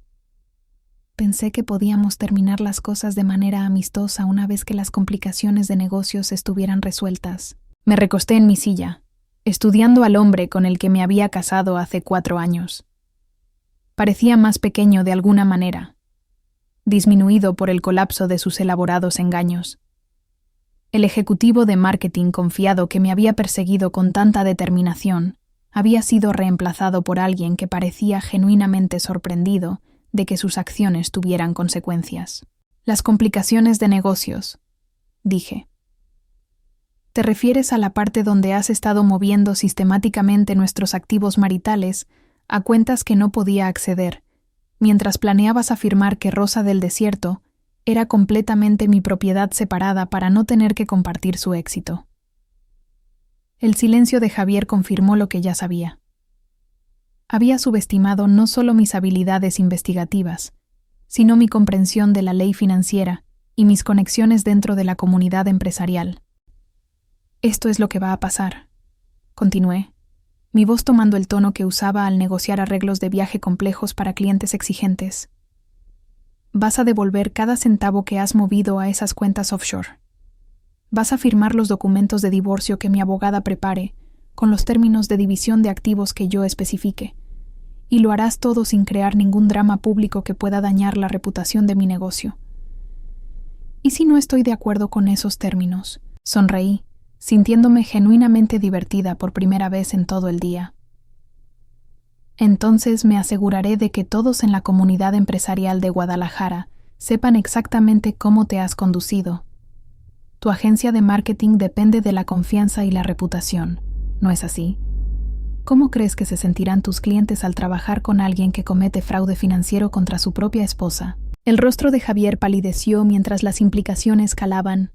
Pensé que podíamos terminar las cosas de manera amistosa una vez que las complicaciones de negocios estuvieran resueltas. Me recosté en mi silla, estudiando al hombre con el que me había casado hace 4 años. Parecía más pequeño de alguna manera, disminuido por el colapso de sus elaborados engaños. El ejecutivo de marketing confiado que me había perseguido con tanta determinación había sido reemplazado por alguien que parecía genuinamente sorprendido de que sus acciones tuvieran consecuencias. Las complicaciones de negocios, dije. ¿Te refieres a la parte donde has estado moviendo sistemáticamente nuestros activos maritales a cuentas que no podía acceder, mientras planeabas afirmar que Rosa del Desierto era completamente mi propiedad separada para no tener que compartir su éxito? El silencio de Javier confirmó lo que ya sabía. Había subestimado no solo mis habilidades investigativas, sino mi comprensión de la ley financiera y mis conexiones dentro de la comunidad empresarial. Esto es lo que va a pasar, continué, mi voz tomando el tono que usaba al negociar arreglos de viaje complejos para clientes exigentes. Vas a devolver cada centavo que has movido a esas cuentas offshore. Vas a firmar los documentos de divorcio que mi abogada prepare, con los términos de división de activos que yo especifique, y lo harás todo sin crear ningún drama público que pueda dañar la reputación de mi negocio. ¿Y si no estoy de acuerdo con esos términos? Sonreí, sintiéndome genuinamente divertida por primera vez en todo el día. Entonces me aseguraré de que todos en la comunidad empresarial de Guadalajara sepan exactamente cómo te has conducido. Tu agencia de marketing depende de la confianza y la reputación, ¿no es así? ¿Cómo crees que se sentirán tus clientes al trabajar con alguien que comete fraude financiero contra su propia esposa? El rostro de Javier palideció mientras las implicaciones calaban.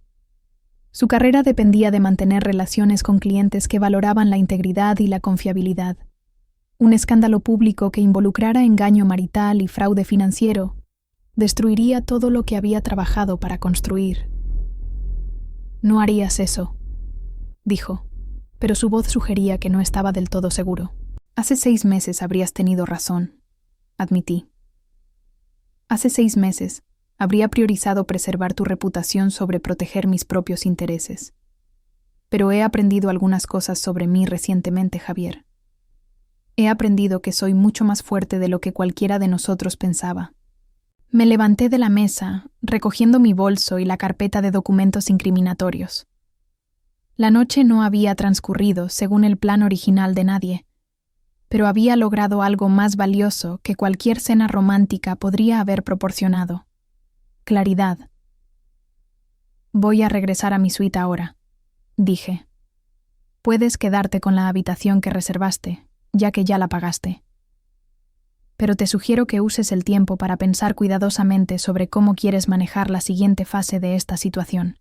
Su carrera dependía de mantener relaciones con clientes que valoraban la integridad y la confiabilidad. Un escándalo público que involucrara engaño marital y fraude financiero destruiría todo lo que había trabajado para construir. «No harías eso», dijo, pero su voz sugería que no estaba del todo seguro. «Hace 6 meses habrías tenido razón», admití. «Hace 6 meses habría priorizado preservar tu reputación sobre proteger mis propios intereses. Pero he aprendido algunas cosas sobre mí recientemente, Javier. He aprendido que soy mucho más fuerte de lo que cualquiera de nosotros pensaba». Me levanté de la mesa, recogiendo mi bolso y la carpeta de documentos incriminatorios. La noche no había transcurrido según el plan original de nadie, pero había logrado algo más valioso que cualquier cena romántica podría haber proporcionado: claridad. «Voy a regresar a mi suite ahora», dije. «Puedes quedarte con la habitación que reservaste, ya que ya la pagaste. Pero te sugiero que uses el tiempo para pensar cuidadosamente sobre cómo quieres manejar la siguiente fase de esta situación».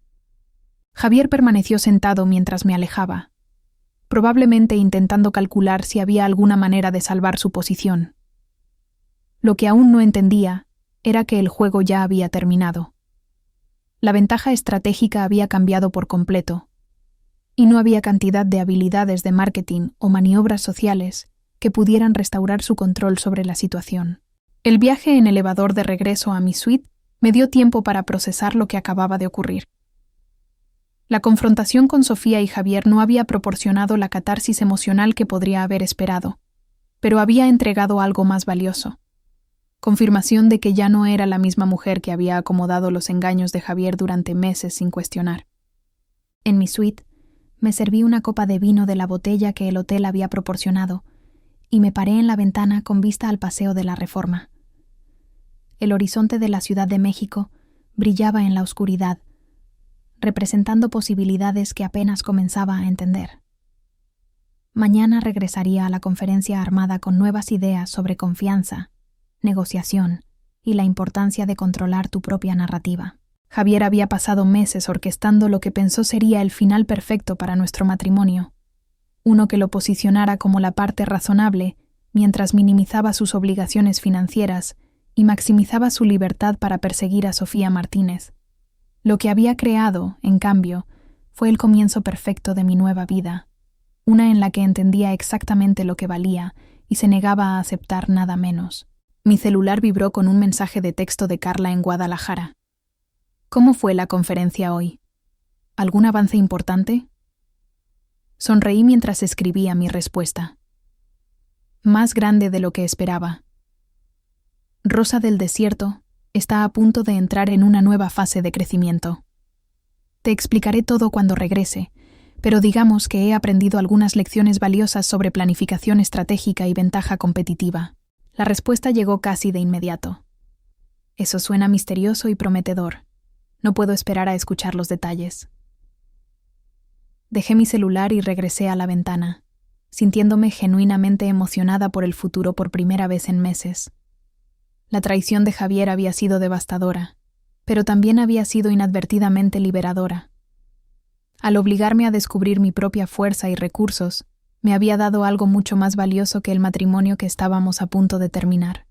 Javier permaneció sentado mientras me alejaba, probablemente intentando calcular si había alguna manera de salvar su posición. Lo que aún no entendía era que el juego ya había terminado. La ventaja estratégica había cambiado por completo, y no había cantidad de habilidades de marketing o maniobras sociales que pudieran restaurar su control sobre la situación. El viaje en elevador de regreso a mi suite me dio tiempo para procesar lo que acababa de ocurrir. La confrontación con Sofía y Javier no había proporcionado la catarsis emocional que podría haber esperado, pero había entregado algo más valioso: confirmación de que ya no era la misma mujer que había acomodado los engaños de Javier durante meses sin cuestionar. En mi suite, me serví una copa de vino de la botella que el hotel había proporcionado y me paré en la ventana con vista al Paseo de la Reforma. El horizonte de la Ciudad de México brillaba en la oscuridad, representando posibilidades que apenas comenzaba a entender. Mañana regresaría a la conferencia armada con nuevas ideas sobre confianza, negociación y la importancia de controlar tu propia narrativa. Javier había pasado meses orquestando lo que pensó sería el final perfecto para nuestro matrimonio, uno que lo posicionara como la parte razonable mientras minimizaba sus obligaciones financieras y maximizaba su libertad para perseguir a Sofía Martínez. Lo que había creado, en cambio, fue el comienzo perfecto de mi nueva vida, una en la que entendía exactamente lo que valía y se negaba a aceptar nada menos. Mi celular vibró con un mensaje de texto de Carla en Guadalajara. «¿Cómo fue la conferencia hoy? ¿Algún avance importante?» Sonreí mientras escribía mi respuesta. «Más grande de lo que esperaba. Rosa del Desierto está a punto de entrar en una nueva fase de crecimiento. Te explicaré todo cuando regrese, pero digamos que he aprendido algunas lecciones valiosas sobre planificación estratégica y ventaja competitiva». La respuesta llegó casi de inmediato. «Eso suena misterioso y prometedor. No puedo esperar a escuchar los detalles». Dejé mi celular y regresé a la ventana, sintiéndome genuinamente emocionada por el futuro por primera vez en meses. La traición de Javier había sido devastadora, pero también había sido inadvertidamente liberadora. Al obligarme a descubrir mi propia fuerza y recursos, me había dado algo mucho más valioso que el matrimonio que estábamos a punto de terminar.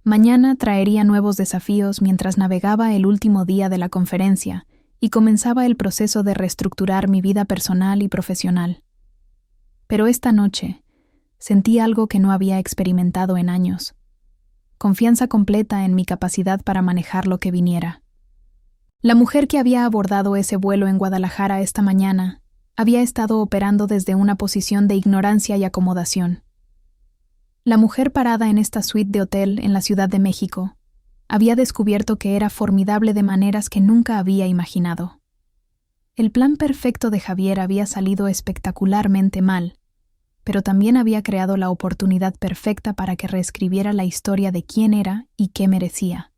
Mañana traería nuevos desafíos mientras navegaba el último día de la conferencia y comenzaba el proceso de reestructurar mi vida personal y profesional. Pero esta noche sentí algo que no había experimentado en años: confianza completa en mi capacidad para manejar lo que viniera. La mujer que había abordado ese vuelo en Guadalajara esta mañana había estado operando desde una posición de ignorancia y acomodación. La mujer parada en esta suite de hotel en la Ciudad de México había descubierto que era formidable de maneras que nunca había imaginado. El plan perfecto de Javier había salido espectacularmente mal, pero también había creado la oportunidad perfecta para que reescribiera la historia de quién era y qué merecía.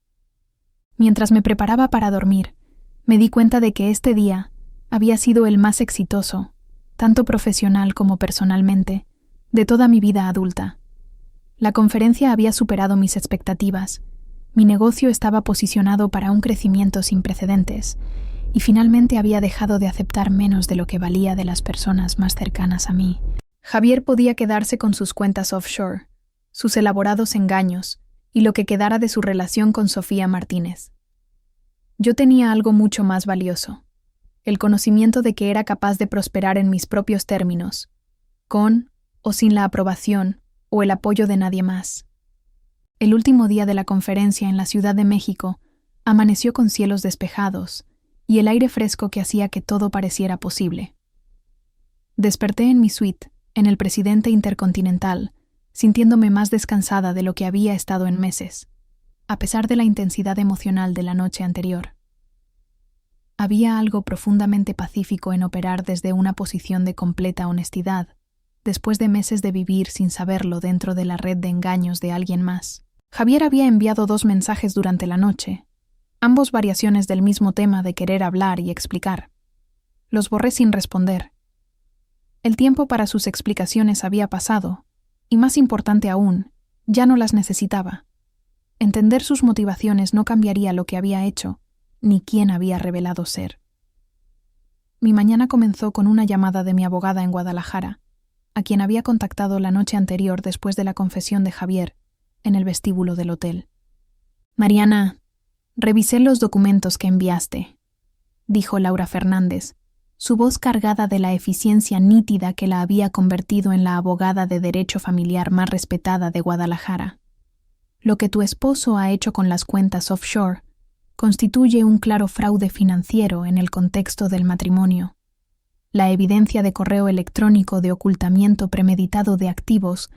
Mientras me preparaba para dormir, me di cuenta de que este día había sido el más exitoso, tanto profesional como personalmente, de toda mi vida adulta. La conferencia había superado mis expectativas, mi negocio estaba posicionado para un crecimiento sin precedentes, y finalmente había dejado de aceptar menos de lo que valía de las personas más cercanas a mí. Javier podía quedarse con sus cuentas offshore, sus elaborados engaños y lo que quedara de su relación con Sofía Martínez. Yo tenía algo mucho más valioso, el conocimiento de que era capaz de prosperar en mis propios términos, con o sin la aprobación o el apoyo de nadie más. El último día de la conferencia en la Ciudad de México amaneció con cielos despejados y el aire fresco que hacía que todo pareciera posible. Desperté en mi suite, en el Presidente Intercontinental, sintiéndome más descansada de lo que había estado en meses, a pesar de la intensidad emocional de la noche anterior. Había algo profundamente pacífico en operar desde una posición de completa honestidad, después de meses de vivir sin saberlo dentro de la red de engaños de alguien más. Javier había enviado 2 mensajes durante la noche, ambos variaciones del mismo tema de querer hablar y explicar. Los borré sin responder. El tiempo para sus explicaciones había pasado, y más importante aún, ya no las necesitaba. Entender sus motivaciones no cambiaría lo que había hecho, ni quién había revelado ser. Mi mañana comenzó con una llamada de mi abogada en Guadalajara, a quien había contactado la noche anterior después de la confesión de Javier, en el vestíbulo del hotel. «Mariana, revisé los documentos que enviaste», dijo Laura Fernández, su voz cargada de la eficiencia nítida que la había convertido en la abogada de derecho familiar más respetada de Guadalajara. «Lo que tu esposo ha hecho con las cuentas offshore constituye un claro fraude financiero en el contexto del matrimonio. La evidencia de correo electrónico de ocultamiento premeditado de activos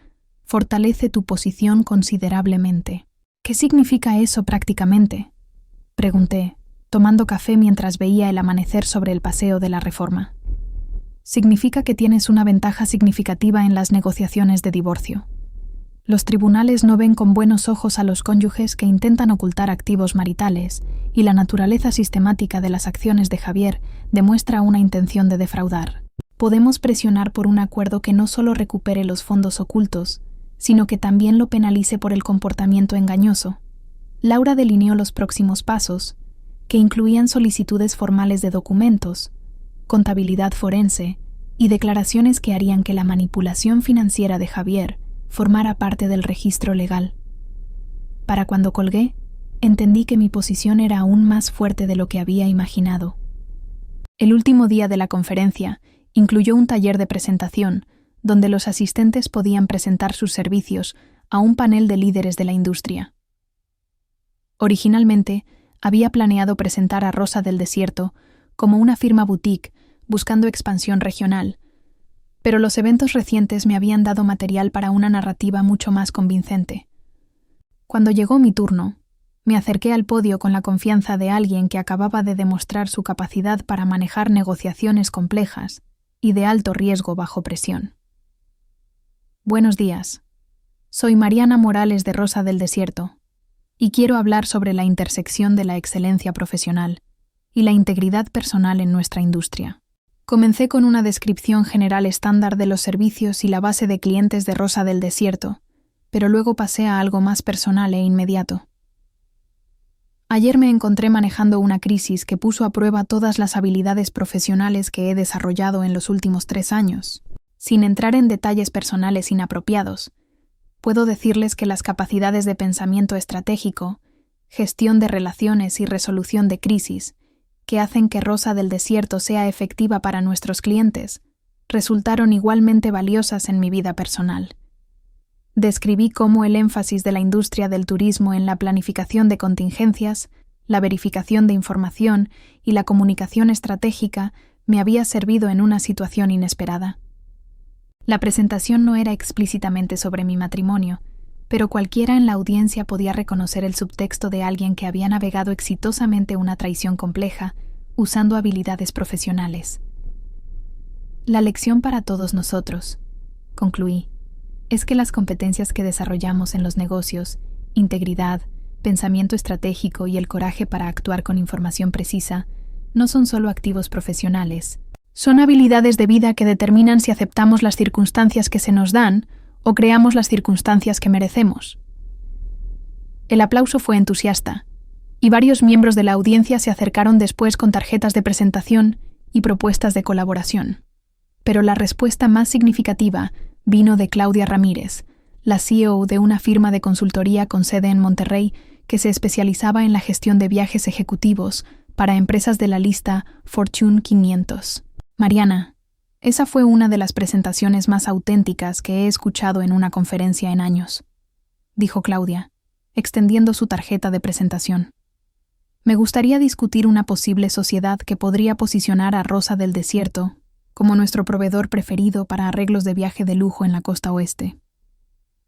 fortalece tu posición considerablemente». «¿Qué significa eso prácticamente?», pregunté, tomando café mientras veía el amanecer sobre el Paseo de la Reforma. «Significa que tienes una ventaja significativa en las negociaciones de divorcio. Los tribunales no ven con buenos ojos a los cónyuges que intentan ocultar activos maritales, y la naturaleza sistemática de las acciones de Javier demuestra una intención de defraudar. Podemos presionar por un acuerdo que no solo recupere los fondos ocultos, sino que también lo penalice por el comportamiento engañoso». Laura delineó los próximos pasos, que incluían solicitudes formales de documentos, contabilidad forense y declaraciones que harían que la manipulación financiera de Javier formara parte del registro legal. Para cuando colgué, entendí que mi posición era aún más fuerte de lo que había imaginado. El último día de la conferencia incluyó un taller de presentación, donde los asistentes podían presentar sus servicios a un panel de líderes de la industria. Originalmente, había planeado presentar a Rosa del Desierto como una firma boutique buscando expansión regional, pero los eventos recientes me habían dado material para una narrativa mucho más convincente. Cuando llegó mi turno, me acerqué al podio con la confianza de alguien que acababa de demostrar su capacidad para manejar negociaciones complejas y de alto riesgo bajo presión. «Buenos días. Soy Mariana Morales de Rosa del Desierto, y quiero hablar sobre la intersección de la excelencia profesional y la integridad personal en nuestra industria». Comencé con una descripción general estándar de los servicios y la base de clientes de Rosa del Desierto, pero luego pasé a algo más personal e inmediato. Ayer me encontré manejando una crisis que puso a prueba todas las habilidades profesionales que he desarrollado en los últimos 3 años. Sin entrar en detalles personales inapropiados, puedo decirles que las capacidades de pensamiento estratégico, gestión de relaciones y resolución de crisis, que hacen que Rosa del Desierto sea efectiva para nuestros clientes, resultaron igualmente valiosas en mi vida personal. Describí cómo el énfasis de la industria del turismo en la planificación de contingencias, la verificación de información y la comunicación estratégica me había servido en una situación inesperada. La presentación no era explícitamente sobre mi matrimonio, pero cualquiera en la audiencia podía reconocer el subtexto de alguien que había navegado exitosamente una traición compleja, usando habilidades profesionales. «La lección para todos nosotros», concluí, «es que las competencias que desarrollamos en los negocios, integridad, pensamiento estratégico y el coraje para actuar con información precisa, no son solo activos profesionales. Son habilidades de vida que determinan si aceptamos las circunstancias que se nos dan o creamos las circunstancias que merecemos». El aplauso fue entusiasta, y varios miembros de la audiencia se acercaron después con tarjetas de presentación y propuestas de colaboración. Pero la respuesta más significativa vino de Claudia Ramírez, la CEO de una firma de consultoría con sede en Monterrey que se especializaba en la gestión de viajes ejecutivos para empresas de la lista Fortune 500. Mariana, esa fue una de las presentaciones más auténticas que he escuchado en una conferencia en años, dijo Claudia, extendiendo su tarjeta de presentación. Me gustaría discutir una posible sociedad que podría posicionar a Rosa del Desierto como nuestro proveedor preferido para arreglos de viaje de lujo en la costa oeste.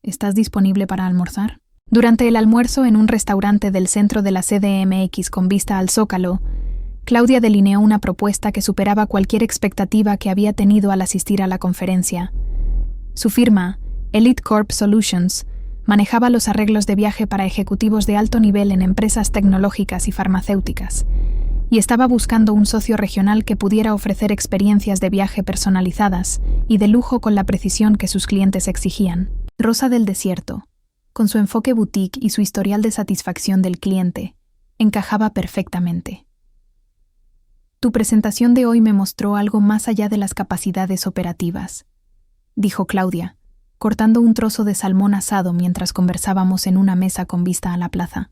¿Estás disponible para almorzar? Durante el almuerzo en un restaurante del centro de la CDMX con vista al Zócalo, Claudia delineó una propuesta que superaba cualquier expectativa que había tenido al asistir a la conferencia. Su firma, Elite Corp Solutions, manejaba los arreglos de viaje para ejecutivos de alto nivel en empresas tecnológicas y farmacéuticas, y estaba buscando un socio regional que pudiera ofrecer experiencias de viaje personalizadas y de lujo con la precisión que sus clientes exigían. Rosa del Desierto, con su enfoque boutique y su historial de satisfacción del cliente, encajaba perfectamente. Tu presentación de hoy me mostró algo más allá de las capacidades operativas, dijo Claudia, cortando un trozo de salmón asado mientras conversábamos en una mesa con vista a la plaza.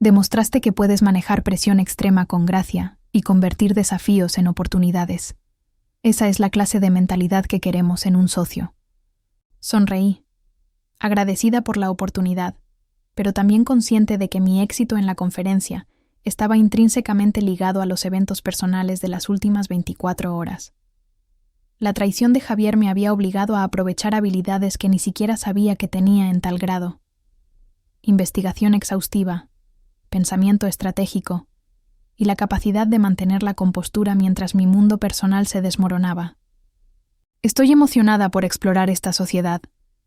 Demostraste que puedes manejar presión extrema con gracia y convertir desafíos en oportunidades. Esa es la clase de mentalidad que queremos en un socio. Sonreí, agradecida por la oportunidad, pero también consciente de que mi éxito en la conferencia estaba intrínsecamente ligado a los eventos personales de las últimas 24 horas. La traición de Javier me había obligado a aprovechar habilidades que ni siquiera sabía que tenía en tal grado. Investigación exhaustiva, pensamiento estratégico y la capacidad de mantener la compostura mientras mi mundo personal se desmoronaba. Estoy emocionada por explorar esta sociedad,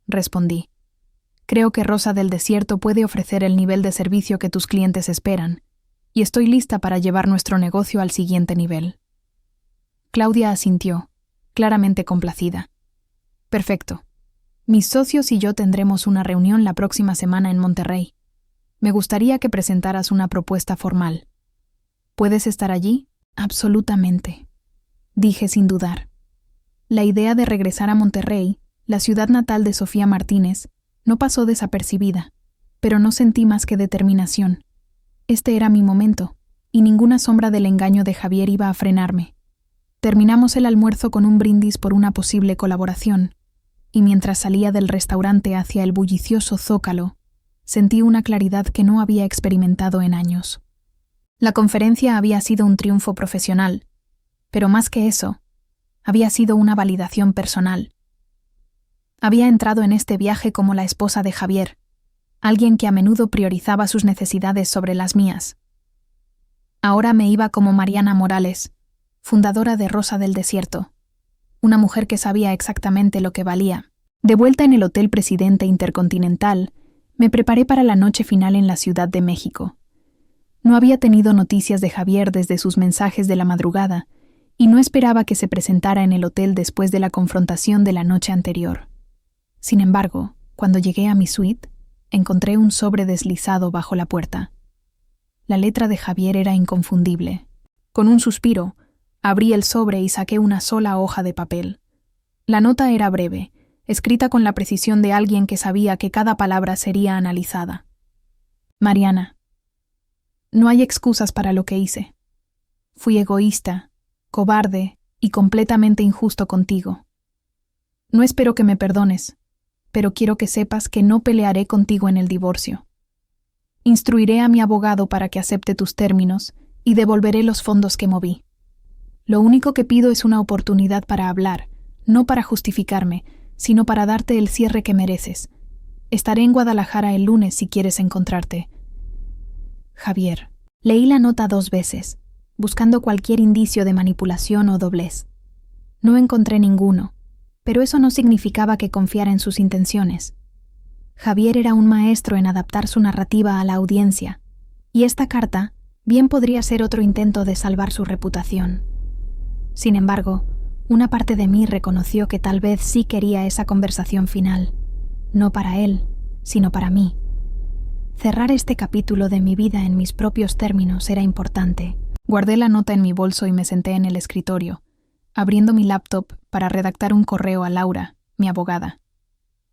respondí. Creo que Rosa del Desierto puede ofrecer el nivel de servicio que tus clientes esperan, y estoy lista para llevar nuestro negocio al siguiente nivel. Claudia asintió, claramente complacida. Perfecto. Mis socios y yo tendremos una reunión la próxima semana en Monterrey. Me gustaría que presentaras una propuesta formal. ¿Puedes estar allí? Absolutamente, dije sin dudar. La idea de regresar a Monterrey, la ciudad natal de Sofía Martínez, no pasó desapercibida, pero no sentí más que determinación. Este era mi momento, y ninguna sombra del engaño de Javier iba a frenarme. Terminamos el almuerzo con un brindis por una posible colaboración, y mientras salía del restaurante hacia el bullicioso Zócalo, sentí una claridad que no había experimentado en años. La conferencia había sido un triunfo profesional, pero más que eso, había sido una validación personal. Había entrado en este viaje como la esposa de Javier, alguien que a menudo priorizaba sus necesidades sobre las mías. Ahora me iba como Mariana Morales, fundadora de Rosa del Desierto, una mujer que sabía exactamente lo que valía. De vuelta en el Hotel Presidente Intercontinental, me preparé para la noche final en la Ciudad de México. No había tenido noticias de Javier desde sus mensajes de la madrugada, y no esperaba que se presentara en el hotel después de la confrontación de la noche anterior. Sin embargo, cuando llegué a mi suite, encontré un sobre deslizado bajo la puerta. La letra de Javier era inconfundible. Con un suspiro, abrí el sobre y saqué una sola hoja de papel. La nota era breve, escrita con la precisión de alguien que sabía que cada palabra sería analizada. Mariana, no hay excusas para lo que hice. Fui egoísta, cobarde y completamente injusto contigo. No espero que me perdones, pero quiero que sepas que no pelearé contigo en el divorcio. Instruiré a mi abogado para que acepte tus términos y devolveré los fondos que moví. Lo único que pido es una oportunidad para hablar, no para justificarme, sino para darte el cierre que mereces. Estaré en Guadalajara el lunes si quieres encontrarte. Javier. Leí la nota 2 veces, buscando cualquier indicio de manipulación o doblez. No encontré ninguno, pero eso no significaba que confiara en sus intenciones. Javier era un maestro en adaptar su narrativa a la audiencia, y esta carta bien podría ser otro intento de salvar su reputación. Sin embargo, una parte de mí reconoció que tal vez sí quería esa conversación final, no para él, sino para mí. Cerrar este capítulo de mi vida en mis propios términos era importante. Guardé la nota en mi bolso y me senté en el escritorio, abriendo mi laptop para redactar un correo a Laura, mi abogada.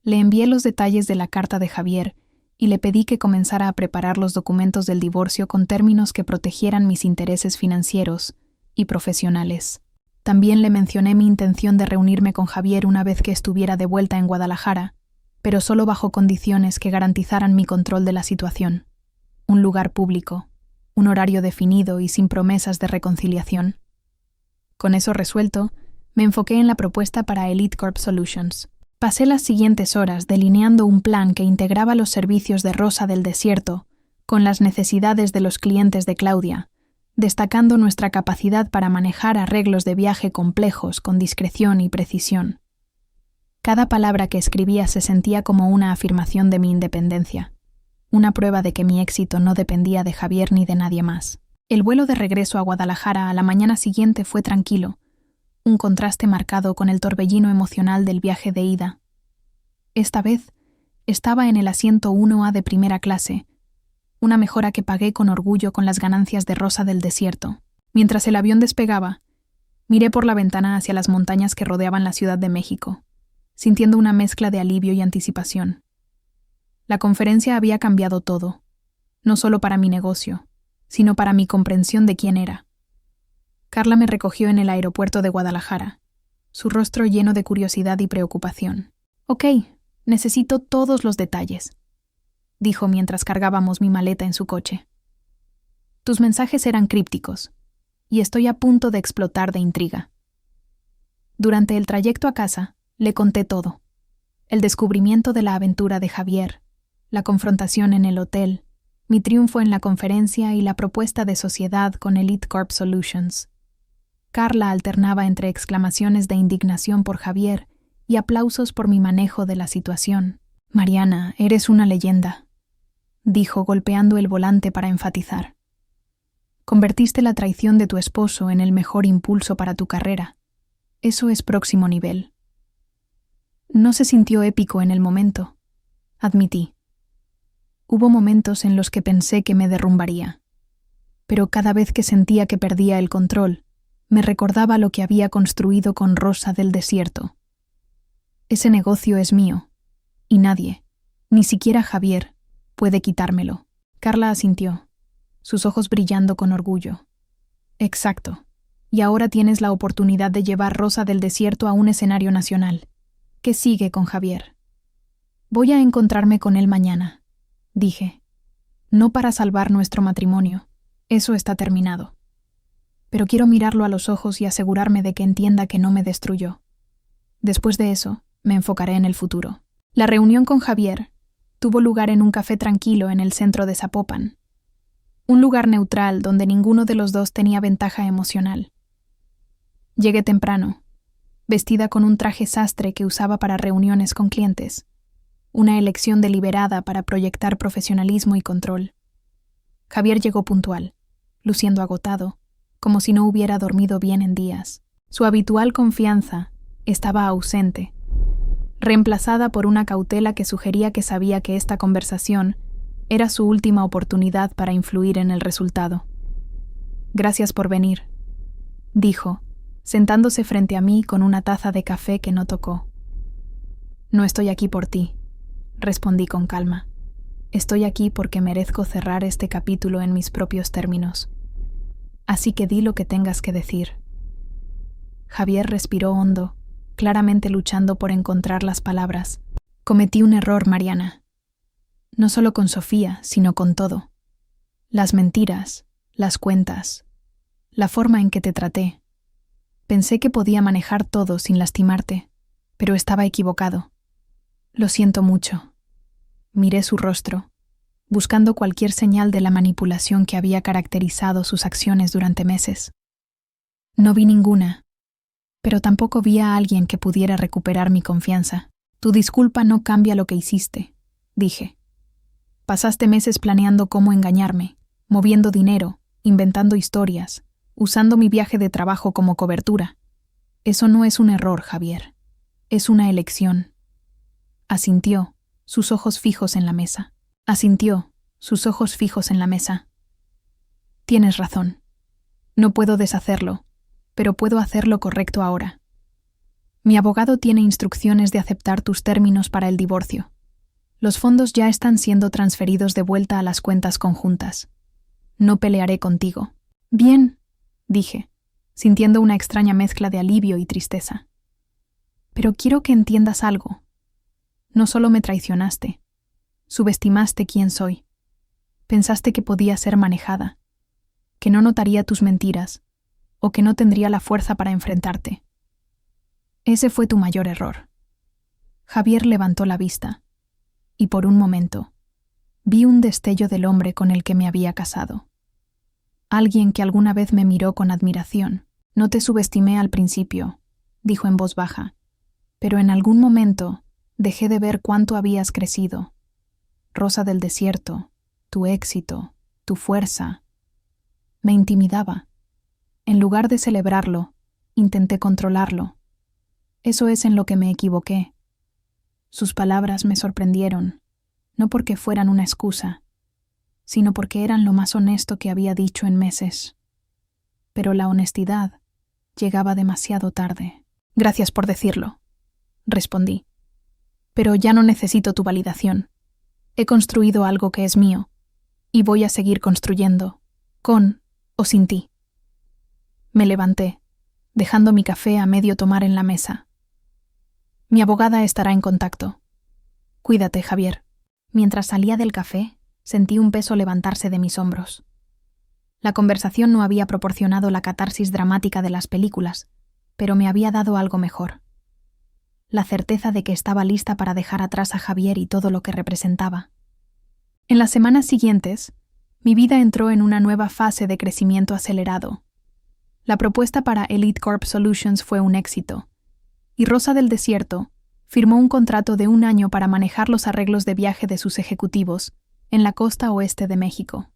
Le envié los detalles de la carta de Javier y le pedí que comenzara a preparar los documentos del divorcio con términos que protegieran mis intereses financieros y profesionales. También le mencioné mi intención de reunirme con Javier una vez que estuviera de vuelta en Guadalajara, pero solo bajo condiciones que garantizaran mi control de la situación. Un lugar público, un horario definido y sin promesas de reconciliación. Con eso resuelto, me enfoqué en la propuesta para Elite Corp Solutions. Pasé las siguientes horas delineando un plan que integraba los servicios de Rosa del Desierto con las necesidades de los clientes de Claudia, destacando nuestra capacidad para manejar arreglos de viaje complejos con discreción y precisión. Cada palabra que escribía se sentía como una afirmación de mi independencia, una prueba de que mi éxito no dependía de Javier ni de nadie más. El vuelo de regreso a Guadalajara a la mañana siguiente fue tranquilo, un contraste marcado con el torbellino emocional del viaje de ida. Esta vez, estaba en el asiento 1A de primera clase, una mejora que pagué con orgullo con las ganancias de Rosa del Desierto. Mientras el avión despegaba, miré por la ventana hacia las montañas que rodeaban la Ciudad de México, sintiendo una mezcla de alivio y anticipación. La conferencia había cambiado todo, no solo para mi negocio, sino para mi comprensión de quién era. Carla me recogió en el aeropuerto de Guadalajara, su rostro lleno de curiosidad y preocupación. «Ok, necesito todos los detalles», dijo mientras cargábamos mi maleta en su coche. «Tus mensajes eran crípticos, y estoy a punto de explotar de intriga». Durante el trayecto a casa, le conté todo. El descubrimiento de la aventura de Javier, la confrontación en el hotel, mi triunfo en la conferencia y la propuesta de sociedad con Elite Corp Solutions. Carla alternaba entre exclamaciones de indignación por Javier y aplausos por mi manejo de la situación. «Mariana, eres una leyenda», dijo golpeando el volante para enfatizar. «Convertiste la traición de tu esposo en el mejor impulso para tu carrera. Eso es próximo nivel». No se sintió épico en el momento, admití. Hubo momentos en los que pensé que me derrumbaría, pero cada vez que sentía que perdía el control, me recordaba lo que había construido con Rosa del Desierto. Ese negocio es mío, y nadie, ni siquiera Javier, puede quitármelo. Carla asintió, sus ojos brillando con orgullo. Exacto, y ahora tienes la oportunidad de llevar Rosa del Desierto a un escenario nacional. ¿Qué sigue con Javier? Voy a encontrarme con él mañana, dije. No para salvar nuestro matrimonio, eso está terminado. Pero quiero mirarlo a los ojos y asegurarme de que entienda que no me destruyó. Después de eso, me enfocaré en el futuro. La reunión con Javier tuvo lugar en un café tranquilo en el centro de Zapopan. Un lugar neutral donde ninguno de los dos tenía ventaja emocional. Llegué temprano, vestida con un traje sastre que usaba para reuniones con clientes, una elección deliberada para proyectar profesionalismo y control. Javier llegó puntual, luciendo agotado, como si no hubiera dormido bien en días. Su habitual confianza estaba ausente, reemplazada por una cautela que sugería que sabía que esta conversación era su última oportunidad para influir en el resultado. «Gracias por venir», dijo, sentándose frente a mí con una taza de café que no tocó. «No estoy aquí por ti», respondí con calma. «Estoy aquí porque merezco cerrar este capítulo en mis propios términos. Así que di lo que tengas que decir». Javier respiró hondo, claramente luchando por encontrar las palabras. «Cometí un error, Mariana. No solo con Sofía, sino con todo. Las mentiras, las cuentas, la forma en que te traté. Pensé que podía manejar todo sin lastimarte, pero estaba equivocado. Lo siento mucho». Miré su rostro, buscando cualquier señal de la manipulación que había caracterizado sus acciones durante meses. No vi ninguna, pero tampoco vi a alguien que pudiera recuperar mi confianza. «Tu disculpa no cambia lo que hiciste», dije. «Pasaste meses planeando cómo engañarme, moviendo dinero, inventando historias, usando mi viaje de trabajo como cobertura. Eso no es un error, Javier. Es una elección». Asintió, sus ojos fijos en la mesa. Asintió, sus ojos fijos en la mesa. Tienes razón. No puedo deshacerlo, pero puedo hacer lo correcto ahora. Mi abogado tiene instrucciones de aceptar tus términos para el divorcio. Los fondos ya están siendo transferidos de vuelta a las cuentas conjuntas. No pelearé contigo. Bien, dije, sintiendo una extraña mezcla de alivio y tristeza. Pero quiero que entiendas algo. No solo me traicionaste, subestimaste quién soy. Pensaste que podía ser manejada, que no notaría tus mentiras o que no tendría la fuerza para enfrentarte. Ese fue tu mayor error. Javier levantó la vista y por un momento vi un destello del hombre con el que me había casado. Alguien que alguna vez me miró con admiración. No te subestimé al principio, dijo en voz baja, pero en algún momento dejé de ver cuánto habías crecido. Rosa del desierto, tu éxito, tu fuerza. Me intimidaba. En lugar de celebrarlo, intenté controlarlo. Eso es en lo que me equivoqué. Sus palabras me sorprendieron, no porque fueran una excusa, sino porque eran lo más honesto que había dicho en meses. Pero la honestidad llegaba demasiado tarde. Gracias por decirlo, respondí. Pero ya no necesito tu validación. He construido algo que es mío, y voy a seguir construyendo, con o sin ti. Me levanté, dejando mi café a medio tomar en la mesa. Mi abogada estará en contacto. Cuídate, Javier. Mientras salía del café, sentí un peso levantarse de mis hombros. La conversación no había proporcionado la catarsis dramática de las películas, pero me había dado algo mejor. La certeza de que estaba lista para dejar atrás a Javier y todo lo que representaba. En las semanas siguientes, mi vida entró en una nueva fase de crecimiento acelerado. La propuesta para Elite Corp Solutions fue un éxito, y Rosa del Desierto firmó un contrato de 1 año para manejar los arreglos de viaje de sus ejecutivos en la costa oeste de México.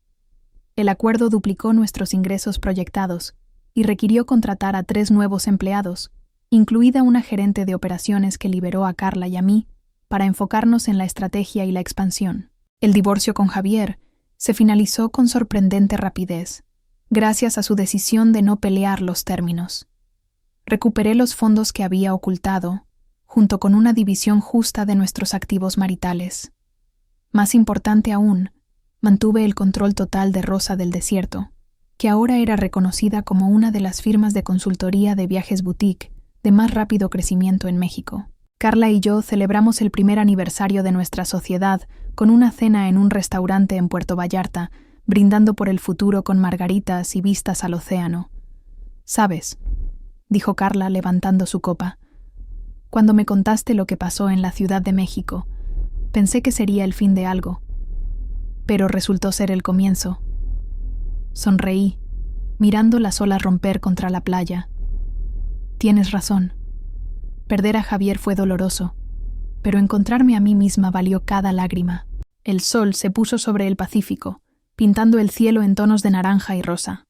El acuerdo duplicó nuestros ingresos proyectados y requirió contratar a 3 nuevos empleados, incluida una gerente de operaciones que liberó a Carla y a mí para enfocarnos en la estrategia y la expansión. El divorcio con Javier se finalizó con sorprendente rapidez, gracias a su decisión de no pelear los términos. Recuperé los fondos que había ocultado, junto con una división justa de nuestros activos maritales. Más importante aún, mantuve el control total de Rosa del Desierto, que ahora era reconocida como una de las firmas de consultoría de viajes boutique de más rápido crecimiento en México. Carla y yo celebramos el primer aniversario de nuestra sociedad con una cena en un restaurante en Puerto Vallarta, brindando por el futuro con margaritas y vistas al océano. «¿Sabes?», dijo Carla levantando su copa. «Cuando me contaste lo que pasó en la Ciudad de México, pensé que sería el fin de algo. Pero resultó ser el comienzo». Sonreí, mirando las olas romper contra la playa. «Tienes razón. Perder a Javier fue doloroso, pero encontrarme a mí misma valió cada lágrima». El sol se puso sobre el Pacífico, pintando el cielo en tonos de naranja y rosa.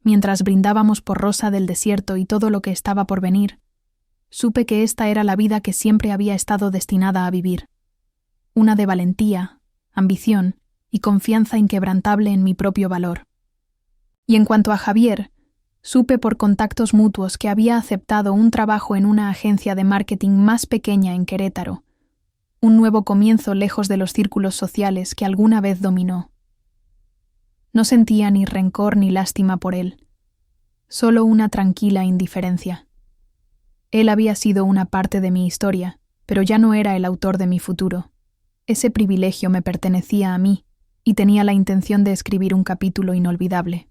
Mientras brindábamos por Rosa del Desierto y todo lo que estaba por venir, supe que esta era la vida que siempre había estado destinada a vivir. Una de valentía, ambición y confianza inquebrantable en mi propio valor. Y en cuanto a Javier, supe por contactos mutuos que había aceptado un trabajo en una agencia de marketing más pequeña en Querétaro, un nuevo comienzo lejos de los círculos sociales que alguna vez dominó. No sentía ni rencor ni lástima por él, solo una tranquila indiferencia. Él había sido una parte de mi historia, pero ya no era el autor de mi futuro. Ese privilegio me pertenecía a mí, y tenía la intención de escribir un capítulo inolvidable.